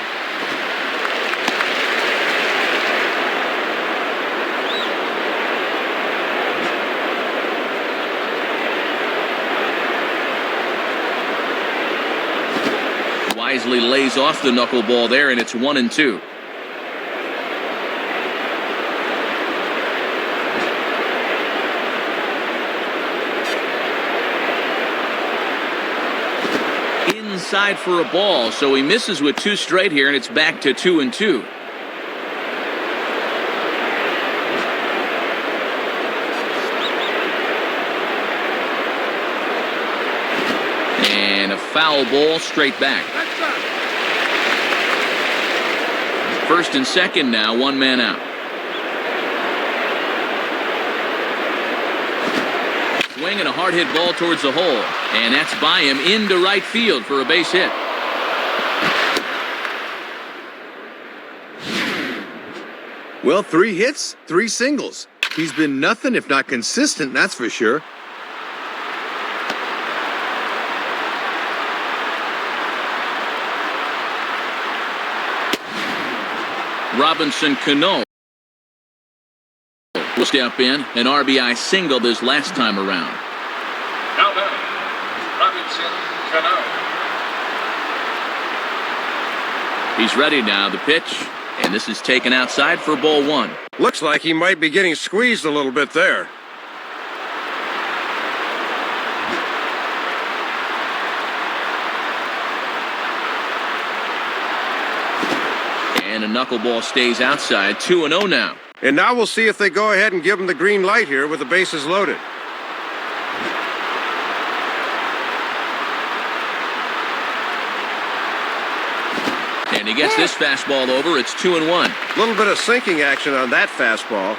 Wisely lays off the knuckleball there, and it's 1-2. Inside for a ball, so he misses with 2 straight here, and it's back to 2-2. And a foul ball straight back. First and second now, 1 man out. Swing and a hard hit ball towards the hole. And that's by him into right field for a base hit. Well, 3 hits, 3 singles. He's been nothing if not consistent, that's for sure. Robinson Cano will step in. An RBI single this last time around. Now batting, Robinson Cano. He's ready now, the pitch. And this is taken outside for ball 1. Looks like he might be getting squeezed a little bit there. And a knuckleball stays outside. 2-0 now. And now we'll see if they go ahead and give him the green light here with the bases loaded. And he gets this fastball over. It's 2-1. A little bit of sinking action on that fastball.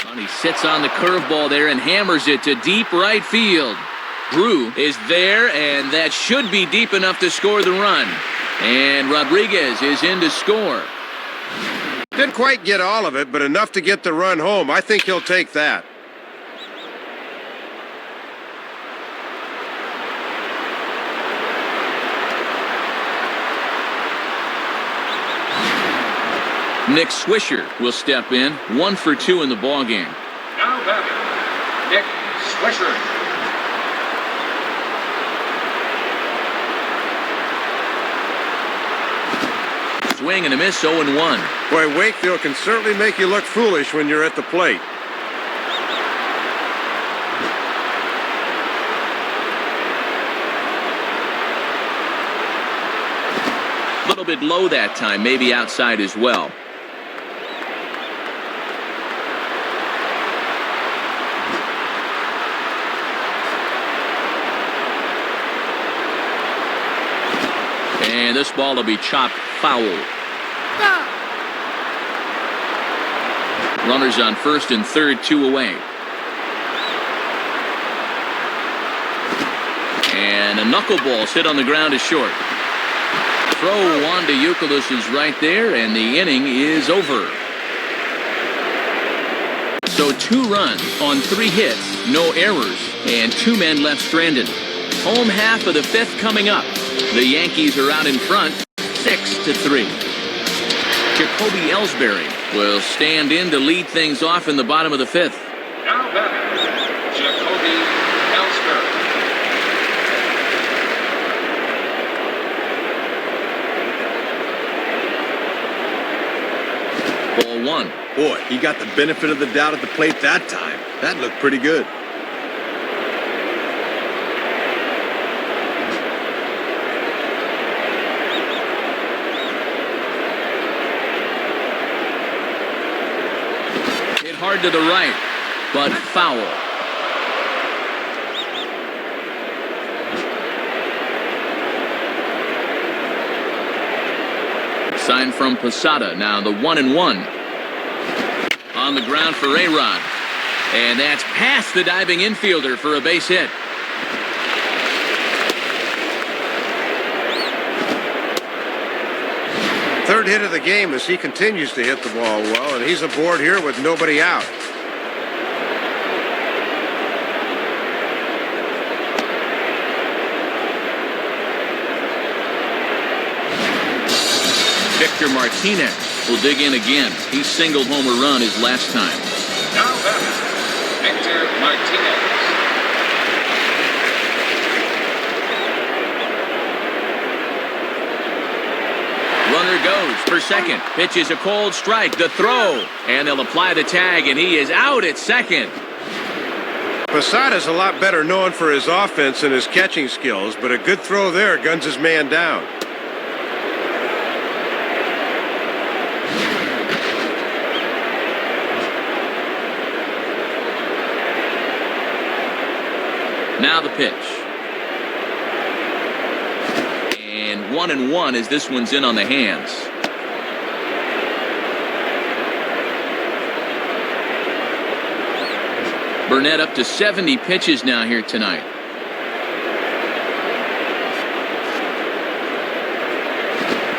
And he sits on the curveball there and hammers it to deep right field. Drew is there, and that should be deep enough to score the run. And Rodriguez is in to score. Didn't quite get all of it, but enough to get the run home. I think he'll take that. Nick Swisher will step in, 1 for 2 in the ballgame. Now batting, Nick Swisher. Swing and a miss, 0-1. Boy, Wakefield can certainly make you look foolish when you're at the plate. A little bit low that time, maybe outside as well. And this ball will be chopped foul. Runners on first and third, 2 away. And a knuckleball hit on the ground is short. Throw Wanda Youkilis is right there, and the inning is over. So 2 runs on 3 hits, no errors, and 2 men left stranded. Home half of the 5th coming up. The Yankees are out in front, 6-3. Jacoby Ellsbury will stand in to lead things off in the bottom of the 5th. Now batting, Jacoby Ellsbury. Ball 1. Boy, he got the benefit of the doubt at the plate that time. That looked pretty good. Hit hard to the right, but foul. Sign from Posada. Now the 1-1. On the ground for A-Rod. And that's past the diving infielder for a base hit. Third hit of the game as he continues to hit the ball well, and he's aboard here with nobody out. Victor Martinez will dig in again. He singled home a run his last time. Now batting, Victor Martinez. Runner goes for second. Pitches a cold strike. The throw. And they'll apply the tag, and he is out at second. Posada's a lot better known for his offense and his catching skills, but a good throw there guns his man down. Now the pitch. And 1-1 as this one's in on the hands. Burnett up to 70 pitches now here tonight.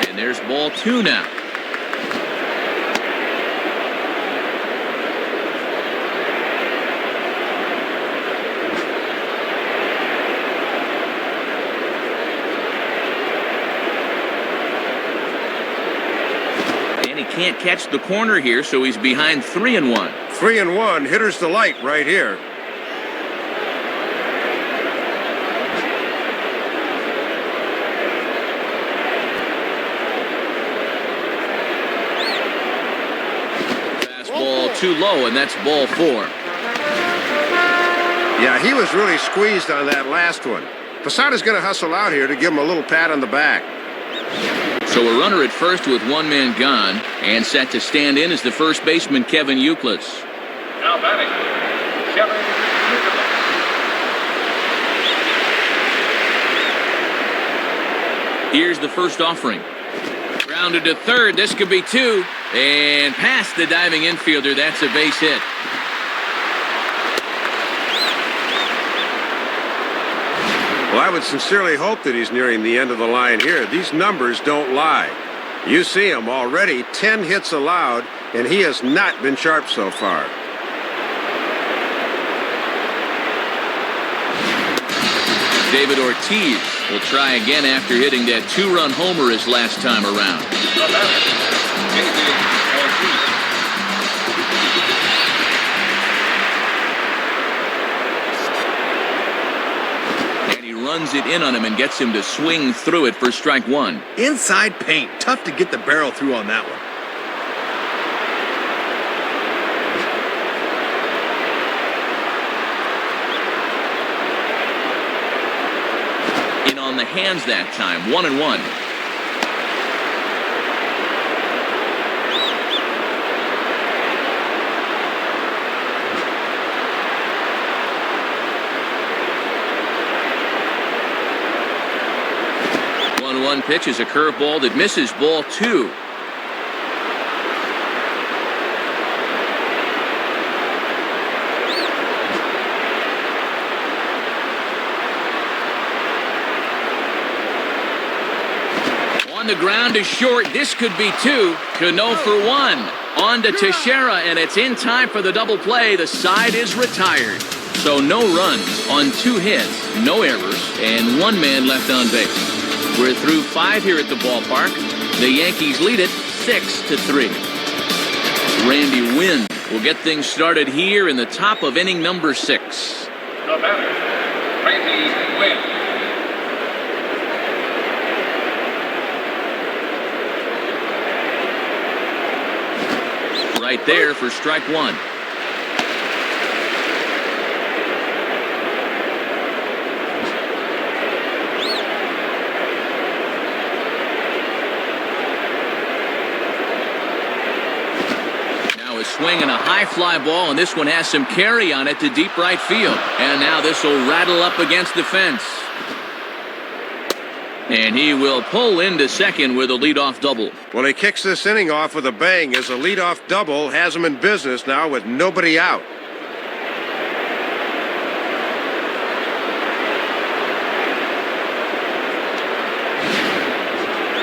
And there's ball 2 now. Can't catch the corner here, so he's behind 3-1. 3-1, hitter's delight right here. Fastball too low, and that's ball 4. Yeah, he was really squeezed on that last one. Posada's going to hustle out here to give him a little pat on the back. So a runner at first with one man gone, and set to stand in is the first baseman, Kevin Youkilis. Now batting, Kevin Youkilis. Here's the first offering. Grounded to third. This could be two. And past the diving infielder. That's a base hit. Well, I would sincerely hope that he's nearing the end of the line here. These numbers don't lie. You see him already, 10 hits allowed, and he has not been sharp so far. David Ortiz will try again after hitting that two-run homer his last time around. And he runs it in on him and gets him to swing through it for strike one. Inside paint. Tough to get the barrel through on that one. In on the hands that time, 1-1. One pitch is a curveball that misses, ball two. On the ground is short. This could be two. Cano for one. On to Teixeira, and it's in time for the double play. The side is retired. So no runs on two hits, no errors, and one man left on base. We're through 5 here at the ballpark. The Yankees lead it 6-3. Randy Wynn will get things started here in the top of inning number 6. The batter, Randy Wynn. Right there for strike one. Swing and a high fly ball, and this one has some carry on it to deep right field. And now this will rattle up against the fence. And he will pull into second with a leadoff double. Well, he kicks this inning off with a bang as a leadoff double has him in business now with nobody out.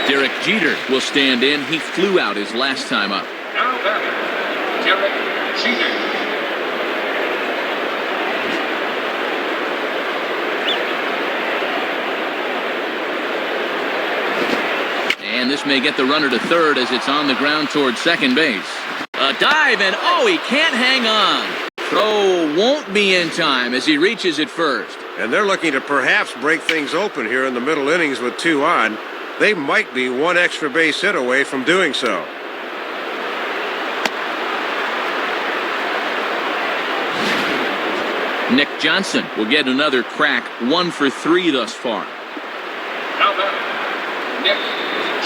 Derek Jeter will stand in. He flew out his last time up. Now batting, Derek Jeter. And this may get the runner to third as it's on the ground towards second base. A dive, and oh, he can't hang on. Throw won't be in time as he reaches it first. And they're looking to perhaps break things open here in the middle innings with 2 on. They might be 1 extra base hit away from doing so. Nick Johnson will get another crack, 1 for 3 thus far. Now batting, Nick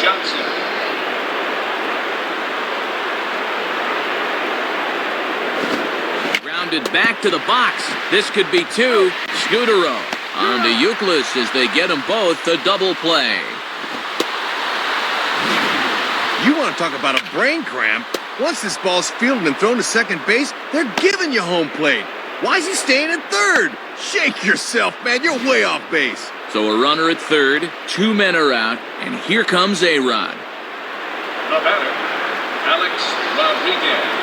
Johnson. Grounded back to the box. This could be 2. Scudero on to Youkilis as they get them both a double play. You want to talk about a brain cramp? Once this ball's fielded and thrown to second base, they're giving you home plate. Why is he staying at third? Shake yourself, man. You're way off base. So a runner at third, 2 men are out, and here comes A-Rod. The batter, Alex Rodriguez.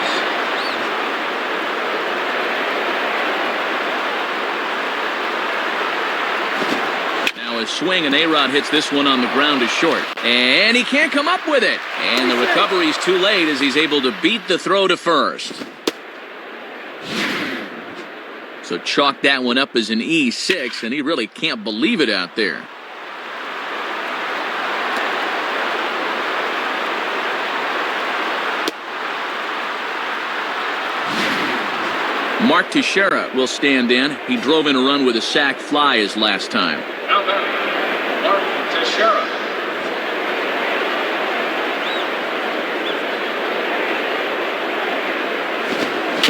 Now a swing, and A-Rod hits this one on the ground to short. And he can't come up with it. And the recovery's too late as he's able to beat the throw to first. So chalk that one up as an E6, and he really can't believe it out there. Mark Teixeira will stand in. He drove in a run with a sac fly his last time. Now batting, Mark Teixeira.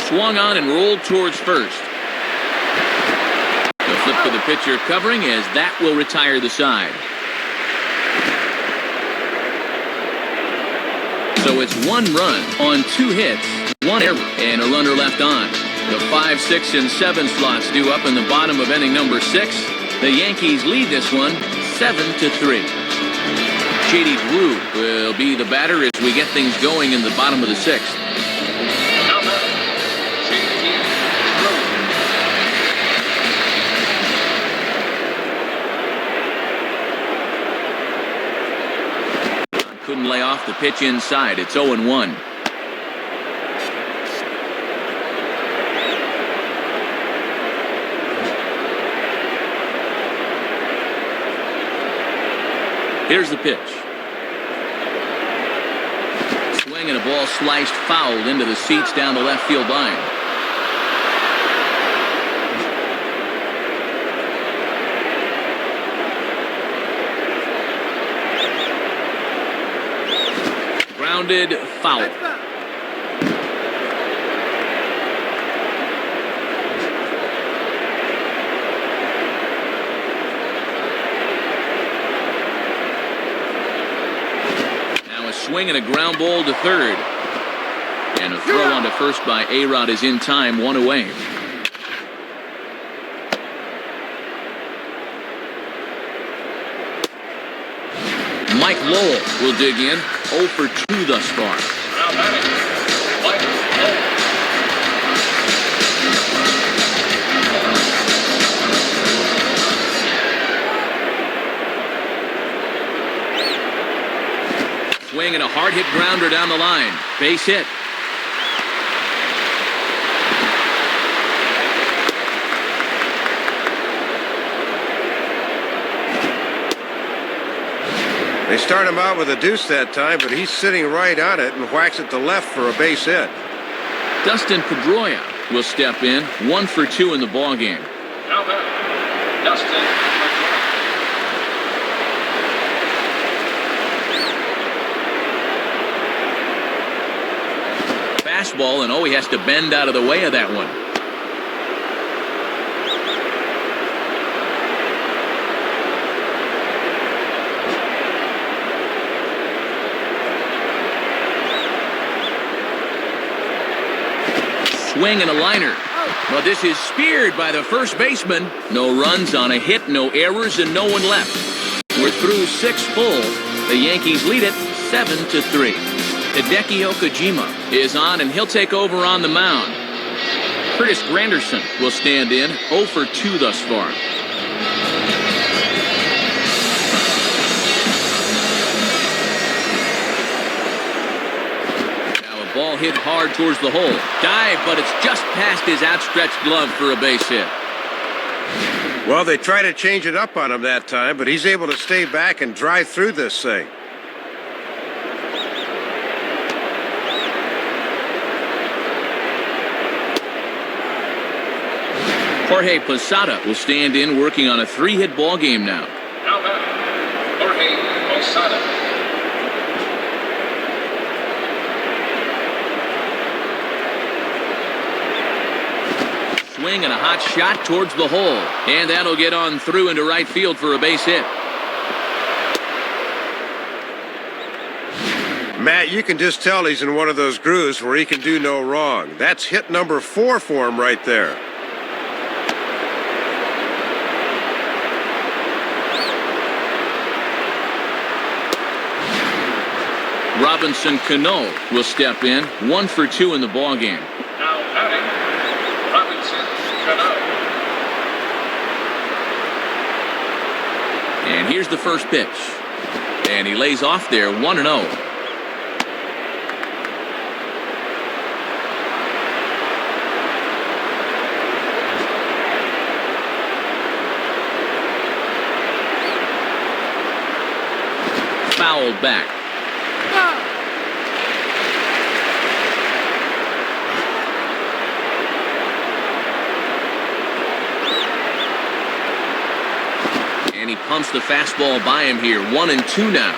Swung on and rolled towards first. The flip to the pitcher covering as that will retire the side. So it's 1 run on 2 hits, 1 error, and a runner left on. The 5, 6, and 7 slots due up in the bottom of inning number 6. The Yankees lead this one 7-3. J.D. Drew will be the batter as we get things going in the bottom of the 6th. Now batting, J.D. Drew. Couldn't lay off the pitch inside. It's 0-1. Here's the pitch. Swing and a ball sliced fouled into the seats down the left field line. Grounded foul. Swing and a ground ball to third. And a throw onto first by A-Rod is in time, 1 away. Mike Lowell will dig in, 0 for 2 thus far. Now batting, Mike Lowell. Swing and a hard hit grounder down the line. Base hit. They start him out with a deuce that time, but he's sitting right on it and whacks it to left for a base hit. Dustin Pedroia will step in, 1 for 2 in the ballgame. Now batting, Dustin Pedroia. Fastball, and he has to bend out of the way of that one. Swing and a liner. But this is speared by the first baseman. No runs on a hit, no errors, and no one left. We're through 6 full. The Yankees lead it 7-3. Hideki Okajima is on, and he'll take over on the mound. Curtis Granderson will stand in, 0 for 2 thus far. Now a ball hit hard towards the hole. Dive, but it's just past his outstretched glove for a base hit. Well, they try to change it up on him that time, but he's able to stay back and drive through this thing. Jorge Posada will stand in, working on a 3-hit ball game now. Now batting, Jorge Posada. Swing and a hot shot towards the hole. And that'll get on through into right field for a base hit. Matt, you can just tell he's in one of those grooves where he can do no wrong. That's hit number 4 for him right there. Robinson Cano will step in, 1 for 2 in the ballgame. Now batting, Robinson Cano. And here's the first pitch. And he lays off there, 1-0. Fouled back. Pumps the fastball by him here. 1-2 now.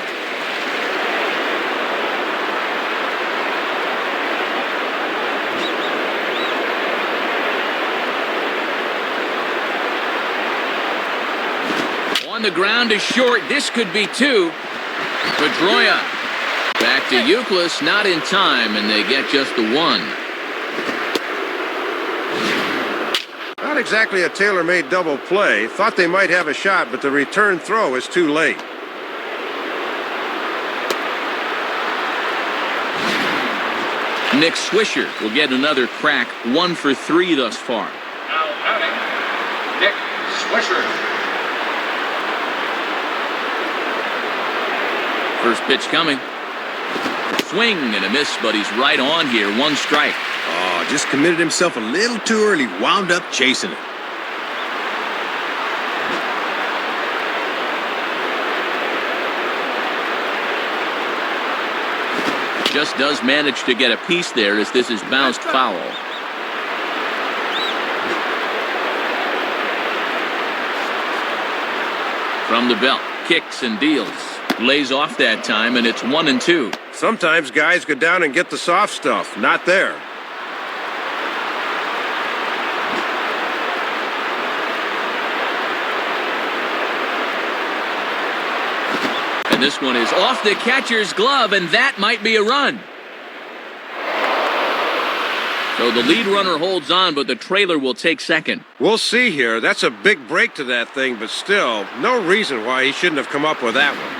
On the ground is short. This could be 2. Pedroia. Back to Youkilis, not in time, and they get just the 1. Not exactly a tailor-made double play. Thought they might have a shot, but the return throw is too late. Nick Swisher will get another crack. 1 for 3 thus far. Now batting, Nick Swisher. First pitch coming. Swing and a miss, but he's right on here. 1 strike. Oh, just committed himself a little too early. Wound up chasing it. Just does manage to get a piece there as this is bounced foul. From the belt, kicks and deals. Lays off that time, and it's 1-2. Sometimes guys go down and get the soft stuff. Not there. And this one is off the catcher's glove, and that might be a run. So the lead runner holds on, but the trailer will take second. We'll see here. That's a big break to that thing, but still, no reason why he shouldn't have come up with that one.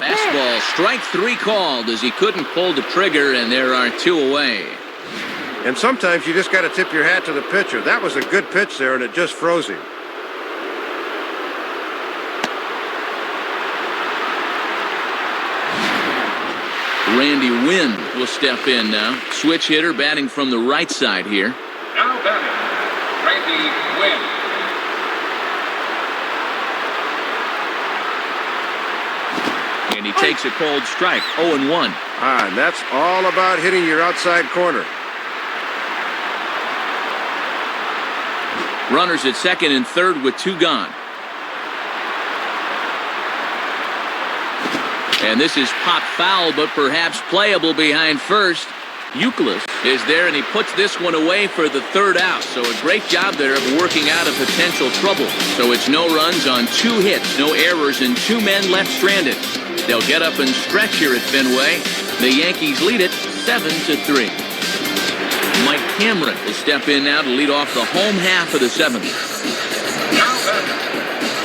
Fastball, strike 3 called as he couldn't pull the trigger, and there are 2 away. And sometimes you just got to tip your hat to the pitcher. That was a good pitch there, and it just froze him. Randy Wynn will step in now. Switch hitter batting from the right side here. Now batting, Randy Wynn. And he takes a cold strike. 0-1. And that's all about hitting your outside corner. Runners at second and third with 2 gone. And this is pop foul, but perhaps playable behind first. Youkilis is there, and he puts this one away for the 3rd out. So a great job there of working out of potential trouble. So it's no runs on 2 hits, no errors, and 2 men left stranded. They'll get up and stretch here at Fenway. The Yankees lead it 7-3. Mike Cameron will step in now to lead off the home half of the 7th. Now batting,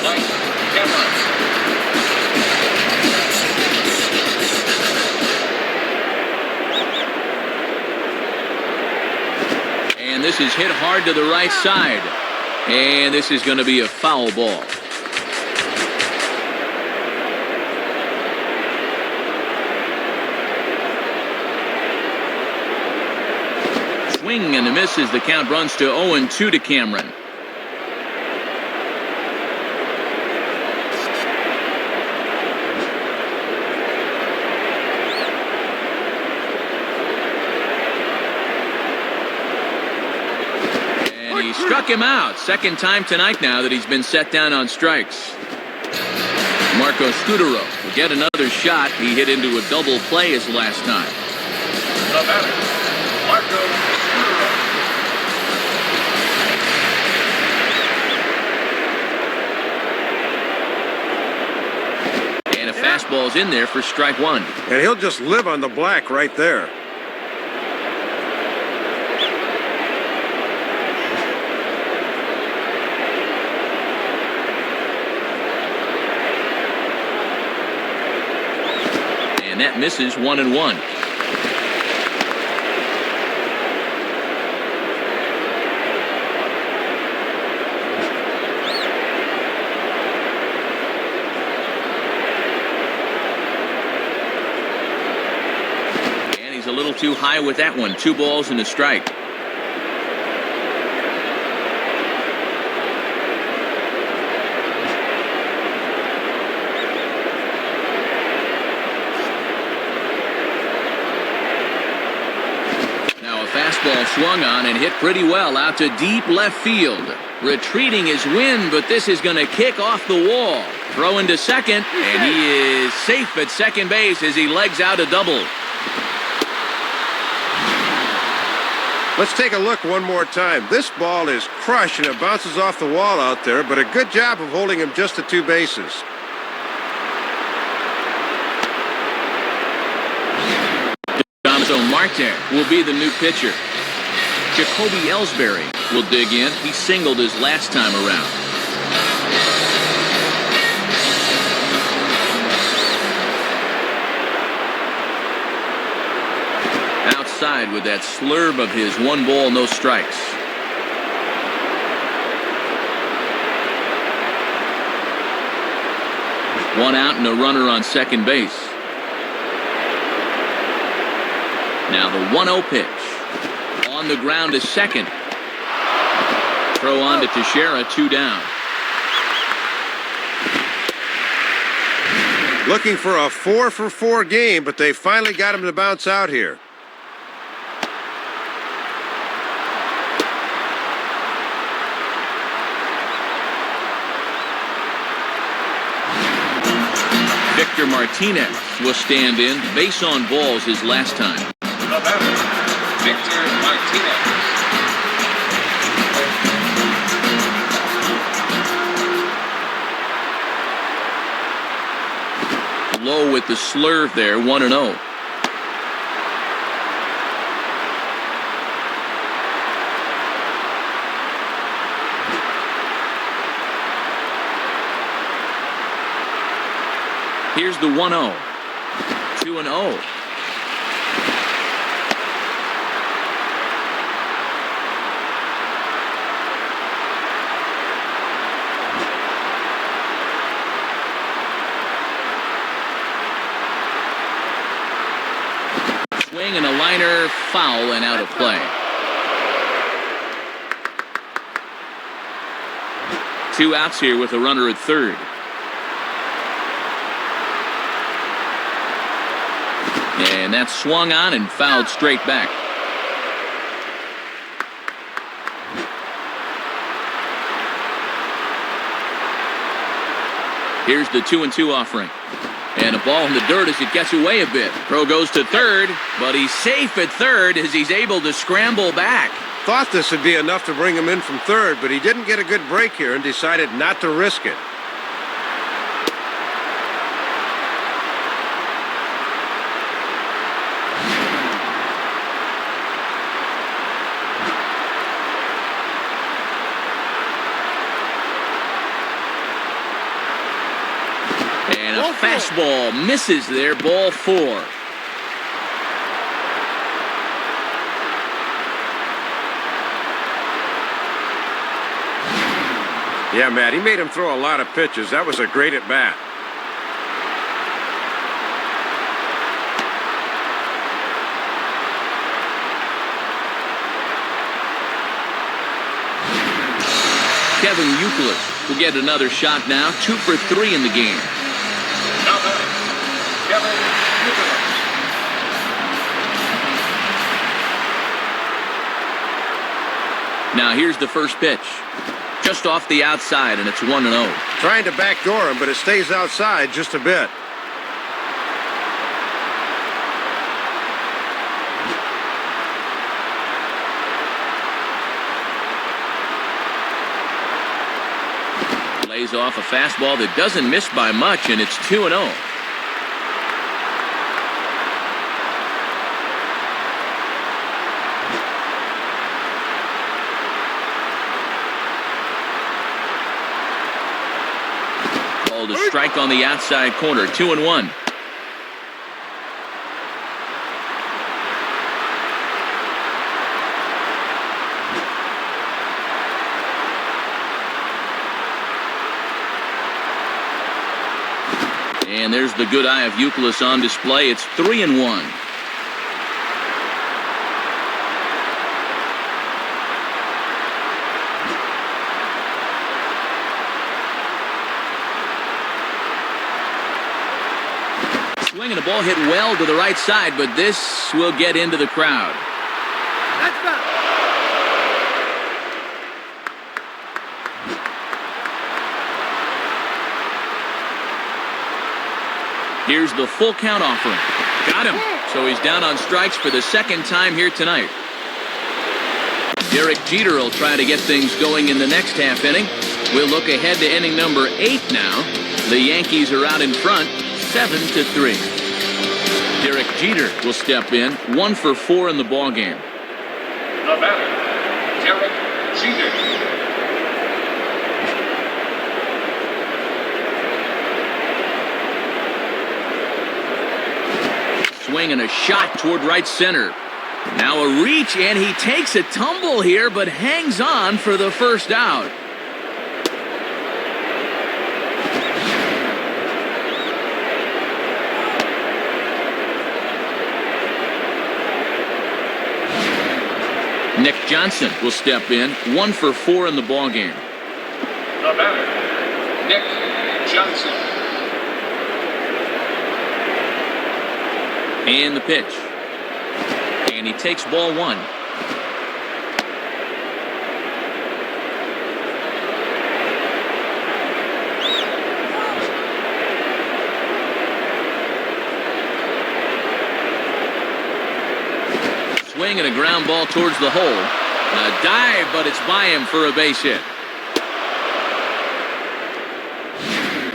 Mike Cameron. And this is hit hard to the right side. And this is going to be a foul ball. Swing and a miss as the count runs to 0-2 to Cameron. And he struck him out. 2nd time tonight now that he's been set down on strikes. Marco Scudero will get another shot. He hit into a double play his last time. The batter, Marco Scudero. And a fastball's in there for strike 1. And he'll just live on the black right there. And that misses 1-1. And he's a little too high with that one. 2 balls and a strike. ball swung on and hit pretty well out to deep left field. Retreating his wind, but this is going to kick off the wall. Throw into second, and he is safe at second base as he legs out a double. Let's take a look one more time. This ball is crushed and it bounces off the wall out there, but a good job of holding him just to 2 bases. So Marte will be the new pitcher. Jacoby Ellsbury will dig in. He singled his last time around. Outside with that slurve of his, 1 ball, no strikes. One out and a runner on second base. Now the 1-0 pitch. On the ground to second. Throw on to Teixeira, 2 down. Looking for a 4-for-4 game, but they finally got him to bounce out here. Victor Martinez will stand in. Base on balls his last time. The batter, Victor Martinez. Low with the slurve there, 1-0. Here's the 1-0. 2-0. Swing and a liner, foul and out of play. 2 outs here with a runner at third. And that's swung on and fouled straight back. Here's the 2-2 offering. And a ball in the dirt as it gets away a bit. Throw goes to third, but he's safe at third as he's able to scramble back. Thought this would be enough to bring him in from third, but he didn't get a good break here and decided not to risk it. And a fastball misses there, ball 4. Yeah, Matt, he made him throw a lot of pitches. That was a great at-bat. Kevin Youkilis will get another shot now, 2 for 3 in the game. Now batting, Kevin Youkilis. Now here's the first pitch. Just off the outside, and it's 1-0. Trying to backdoor him, but it stays outside just a bit. Lays off a fastball that doesn't miss by much, and it's 2-0. Called a strike on the outside corner, 2-1. And there's the good eye of Youkilis on display. It's 3-1. Swing and the ball hit well to the right side, but this will get into the crowd. Here's the full count offering. Got him. So he's down on strikes for the second time here tonight. Derek Jeter will try to get things going in the next half inning. We'll look ahead to inning number 8 now. The Yankees are out in front, 7-3. Derek Jeter will step in, 1 for 4 in the ballgame. The batter, Derek Jeter. Swing and a shot toward right center. Now a reach, and he takes a tumble here, but hangs on for the first out. Nick Johnson will step in, 1 for 4 in the ballgame. The batter, Nick Johnson. And the pitch. And he takes ball 1. Swing and a ground ball towards the hole. A dive, but it's by him for a base hit.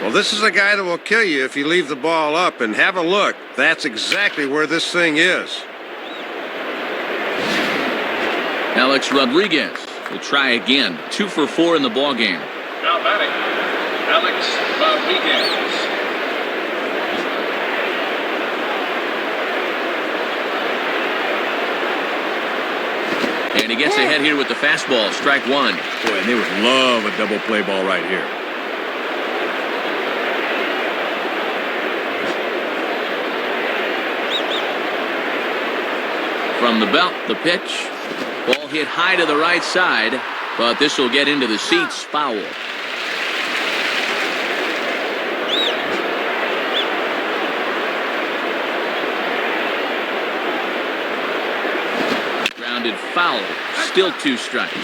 Well, this is a guy that will kill you if you leave the ball up, and have a look. That's exactly where this thing is. Alex Rodriguez will try again, 2 for 4 in the ballgame. Now batting, Alex Rodriguez. And he gets ahead here with the fastball, strike 1. Boy, and they would love a double play ball right here. From the belt, the pitch. Ball hit high to the right side, but this will get into the seats, foul. Grounded foul, still 2 strikes.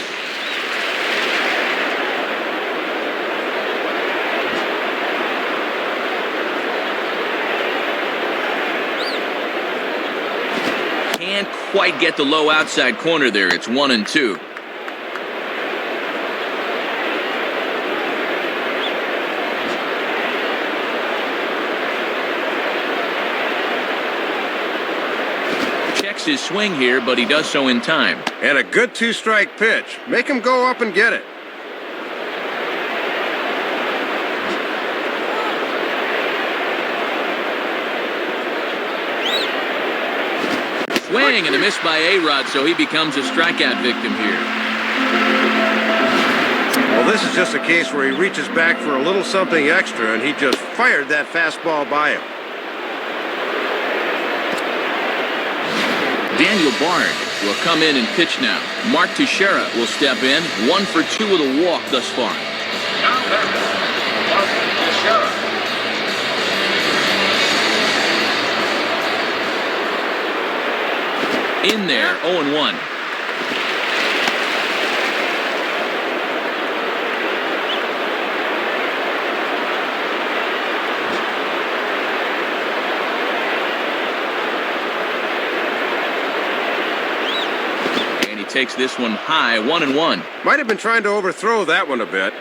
Can't quite get the low outside corner there. It's 1-2. Checks his swing here, but he does so in time. And a good 2-strike pitch. Make him go up and get it. Swing and a miss by A-Rod, so he becomes a strikeout victim here. Well, this is just a case where he reaches back for a little something extra, and he just fired that fastball by him. Daniel Bard will come in and pitch now. Mark Teixeira will step in, 1 for 2 with a walk thus far. Now batting, Mark Teixeira. In there, 0-1. And he takes this one high, 1-1. Might have been trying to overthrow that one a bit.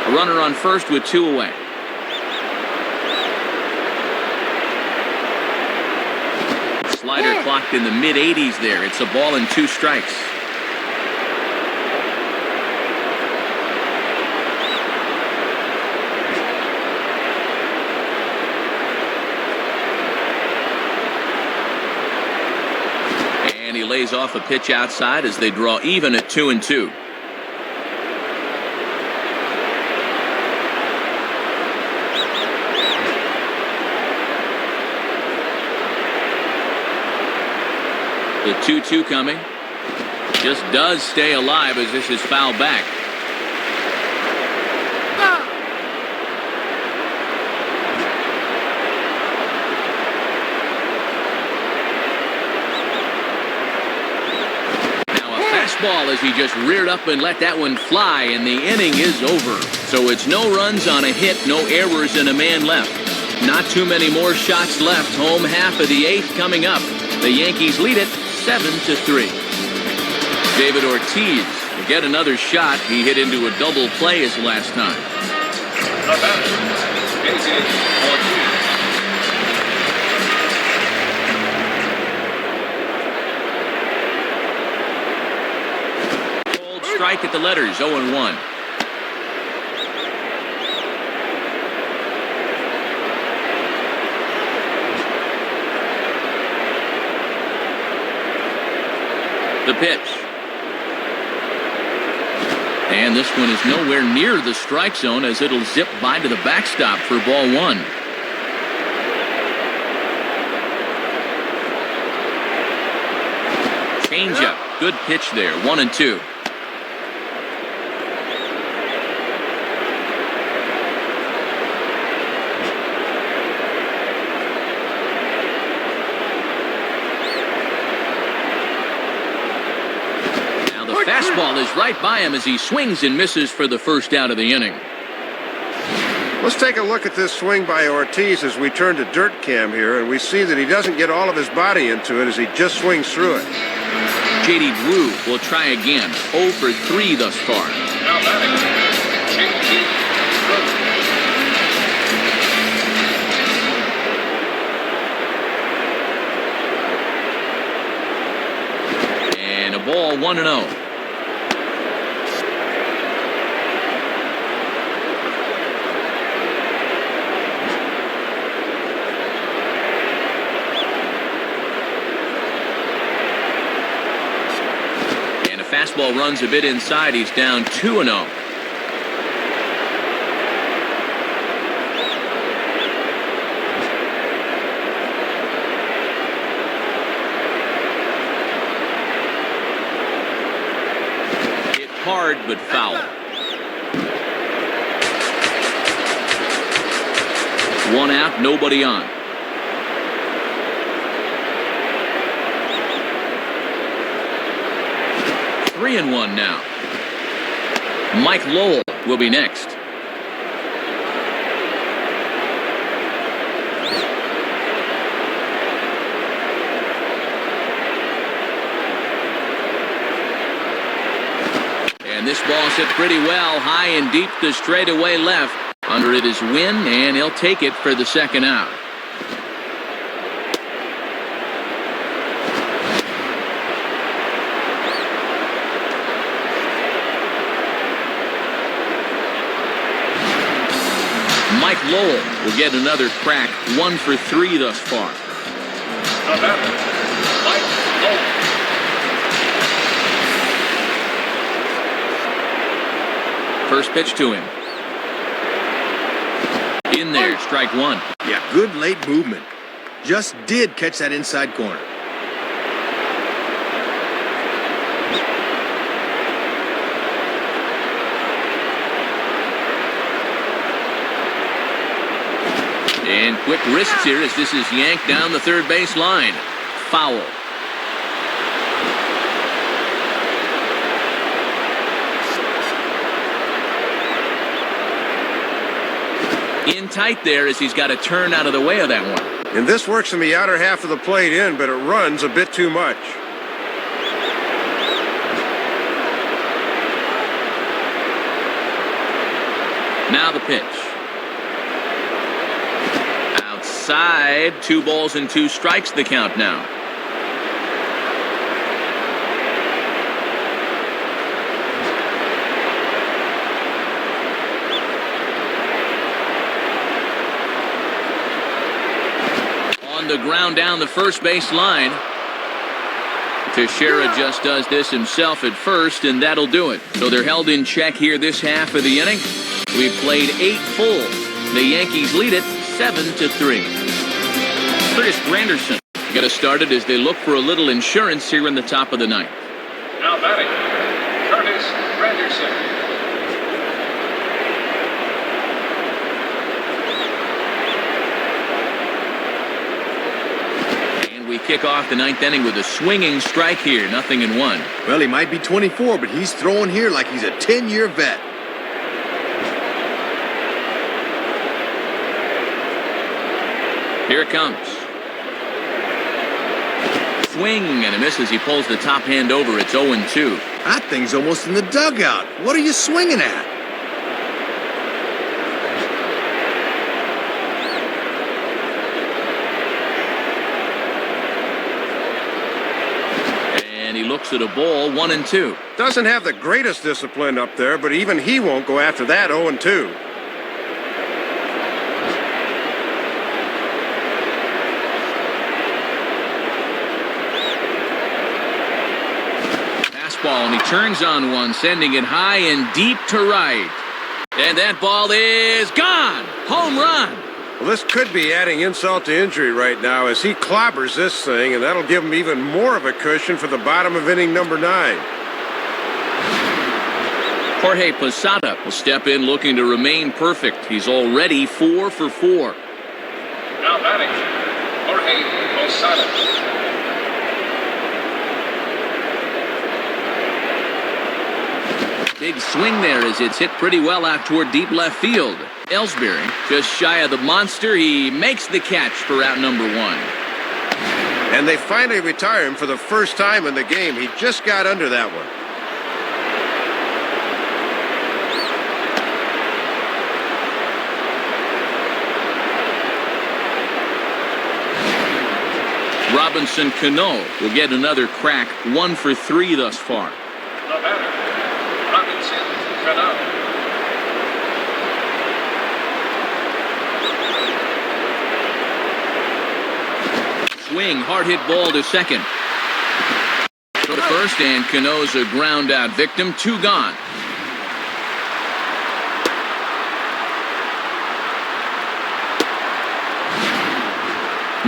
A runner on first with 2 away. Slider clocked in the mid-80s there. It's a ball and 2 strikes. And he lays off a pitch outside as they draw even at 2-2. The 2-2 coming. Just does stay alive as this is fouled back. fastball as he just reared up and let that one fly, and the inning is over. So it's no runs on a hit, no errors, and a man left. Not too many more shots left. Home half of the 8th coming up. The Yankees lead it 7-3. David Ortiz will get another shot. He hit into a double play his last time. The batter, David Ortiz. Cold strike at the letters, 0-1. The pitch. And this one is nowhere near the strike zone as it'll zip by to the backstop for ball 1. Changeup. Good pitch there. 1-2. Fastball is right by him as he swings and misses for the first out of the inning. Let's take a look at this swing by Ortiz as we turn to dirt cam here, and we see that he doesn't get all of his body into it as he just swings through it. J.D. Drew will try again. 0 for 3 thus far. Now batting, J.D. Drew. And a ball 1-0. Fastball runs a bit inside. He's down 2-0. Hit hard but foul. 1 out, nobody on. Three and 1 now. Mike Lowell will be next. And this ball's hit pretty well, high and deep to straightaway left. Under it is Wynn, and he'll take it for the second out. Mike Lowell will get another crack. 1 for 3 thus far. The batter, Mike Lowell. First pitch to him. In there, strike 1. Yeah, good late movement. Just did catch that inside corner. And quick wrists here as this is yanked down the third base line. Foul. In tight there as he's got to turn out of the way of that one. And this works in the outer half of the plate in, but it runs a bit too much. Now the pitch. Outside, 2 balls and 2 strikes the count now. On the ground down the first base line. Teixeira just does this himself at first, and that'll do it. So they're held in check here this half of the inning. We've played 8 full. The Yankees lead it 7-3. Curtis Granderson got us started as they look for a little insurance here in the top of the ninth. Now batting, Curtis Granderson. And we kick off the ninth inning with a swinging strike here, 0-1. Well, he might be 24, but he's throwing here like he's a 10-year vet. Here it comes. Swing and a miss as he pulls the top hand over. It's 0-2. That thing's almost in the dugout. What are you swinging at? And he looks at a ball, 1-2. Doesn't have the greatest discipline up there, but even he won't go after that 0-2. Ball, and he turns on one, sending it high and deep to right. And that ball is gone. Home run. Well, this could be adding insult to injury right now as he clobbers this thing, and that'll give him even more of a cushion for the bottom of inning number 9. Jorge Posada will step in looking to remain perfect. He's already 4 for 4. Now batting, Jorge Posada. Big swing there as it's hit pretty well out toward deep left field. Ellsbury, just shy of the monster, he makes the catch for out number 1. And they finally retire him for the first time in the game. He just got under that one. Robinson Cano will get another crack, 1 for 3 thus far. The batter, Robinson Cano. Swing, hard hit ball to second. Go to first, and Cano's a ground out victim. 2 gone.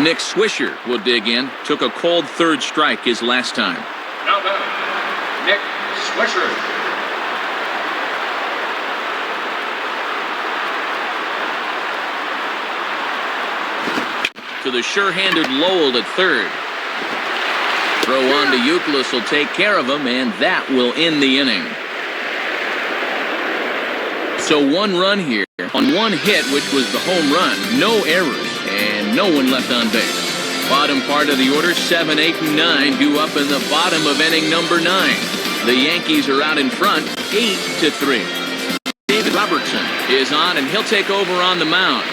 Nick Swisher will dig in. Took a cold third strike his last time. Now batting, Nick Swisher. To the sure-handed Lowell at third. Throw on to Youkilis will take care of him, and that will end the inning. So 1 run here on 1 hit, which was the home run. No errors, and no one left on base. Bottom part of the order, 7, 8, and 9 due up in the bottom of inning number 9. The Yankees are out in front, 8-3. David Robertson is on, and he'll take over on the mound.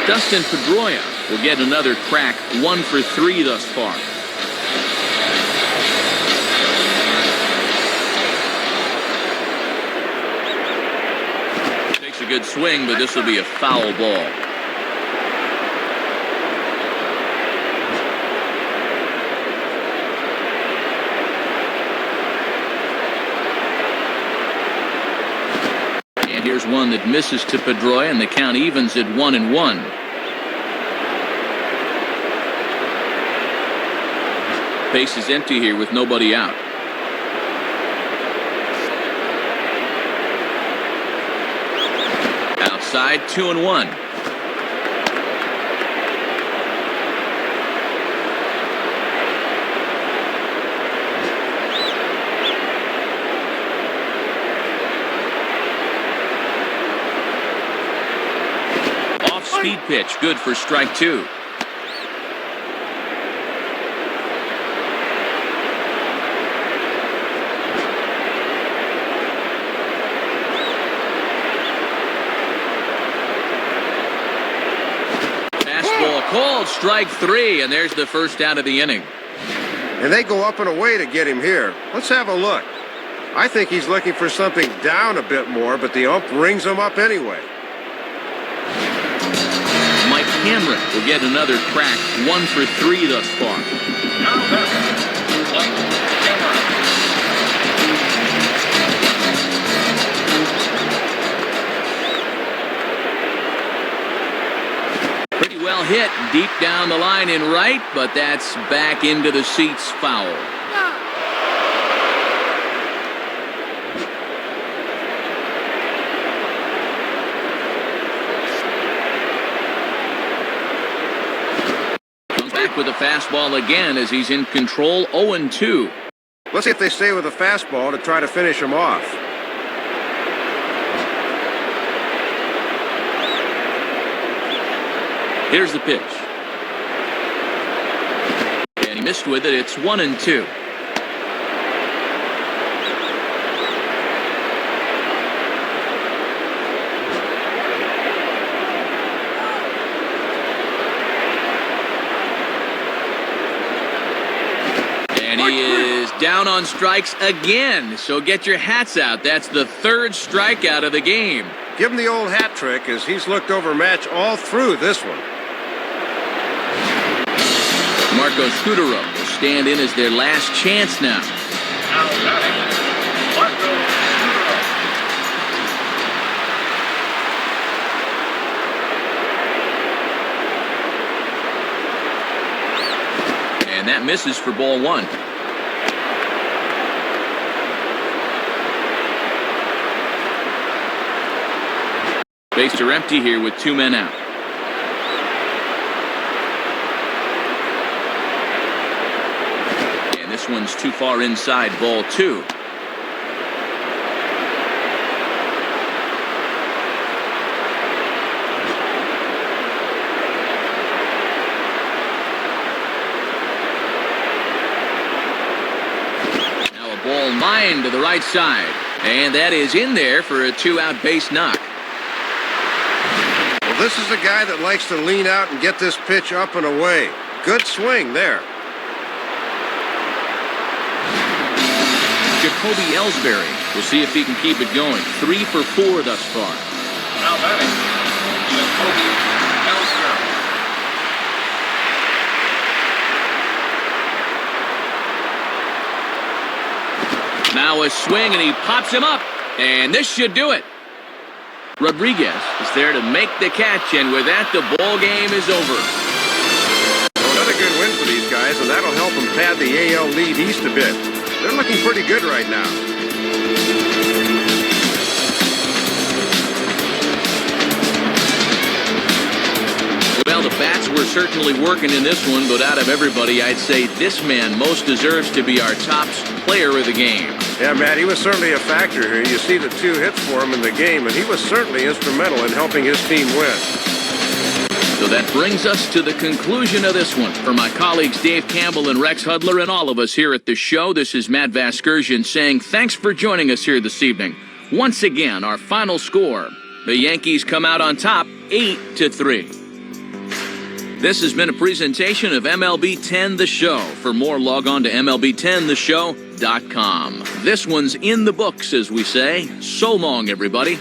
Dustin Pedroia will get another crack, 1 for 3 thus far. Takes a good swing, but this will be a foul ball. And here's one that misses to Pedroia, and the count evens at 1-1. Base is empty here with nobody out. Outside, 2-1. Off-speed pitch, good for strike 2. Called strike 3, and there's the first out of the inning. And they go up and away to get him here. Let's have a look. I think he's looking for something down a bit more, but the ump rings him up anyway. Mike Cameron will get another crack, 1 for 3 thus far. Now batting, Mike Cameron. Well hit deep down the line in right, but that's back into the seats, foul. Comes back strike with a fastball again as he's in control 0-2. Let's see if they stay with a fastball to try to finish him off. Here's the pitch. And he missed with it. It's 1-2. And he is down on strikes again. So get your hats out. That's the third strikeout of the game. Give him the old hat trick as he's looked overmatched all through this one. Marco Scudero will stand in as their last chance now. Now batting, Marco Scudero. And that misses for ball one. Bases are empty here with 2 men out. This one's too far inside, ball 2. Now a ball lined to the right side. And that is in there for a 2-out base knock. Well, this is a guy that likes to lean out and get this pitch up and away. Good swing there. Jacoby Ellsbury. We'll see if he can keep it going. 3 for 4 thus far. Now batting, Jacoby Ellsbury. Now a swing, and he pops him up. And this should do it. Rodriguez is there to make the catch, and with that, the ball game is over. Another good win for these guys, and that'll help them pad the AL lead east a bit. They're looking pretty good right now. Well, the bats were certainly working in this one, but out of everybody, I'd say this man most deserves to be our top player of the game. Yeah, Matt, he was certainly a factor here. You see the 2 hits for him in the game, and he was certainly instrumental in helping his team win. So that brings us to the conclusion of this one. For my colleagues Dave Campbell and Rex Hudler and all of us here at the show, this is Matt Vasgersian saying thanks for joining us here this evening. Once again, our final score. The Yankees come out on top 8-3. This has been a presentation of MLB 10 The Show. For more, log on to MLB10theshow.com. This one's in the books, as we say. So long, everybody.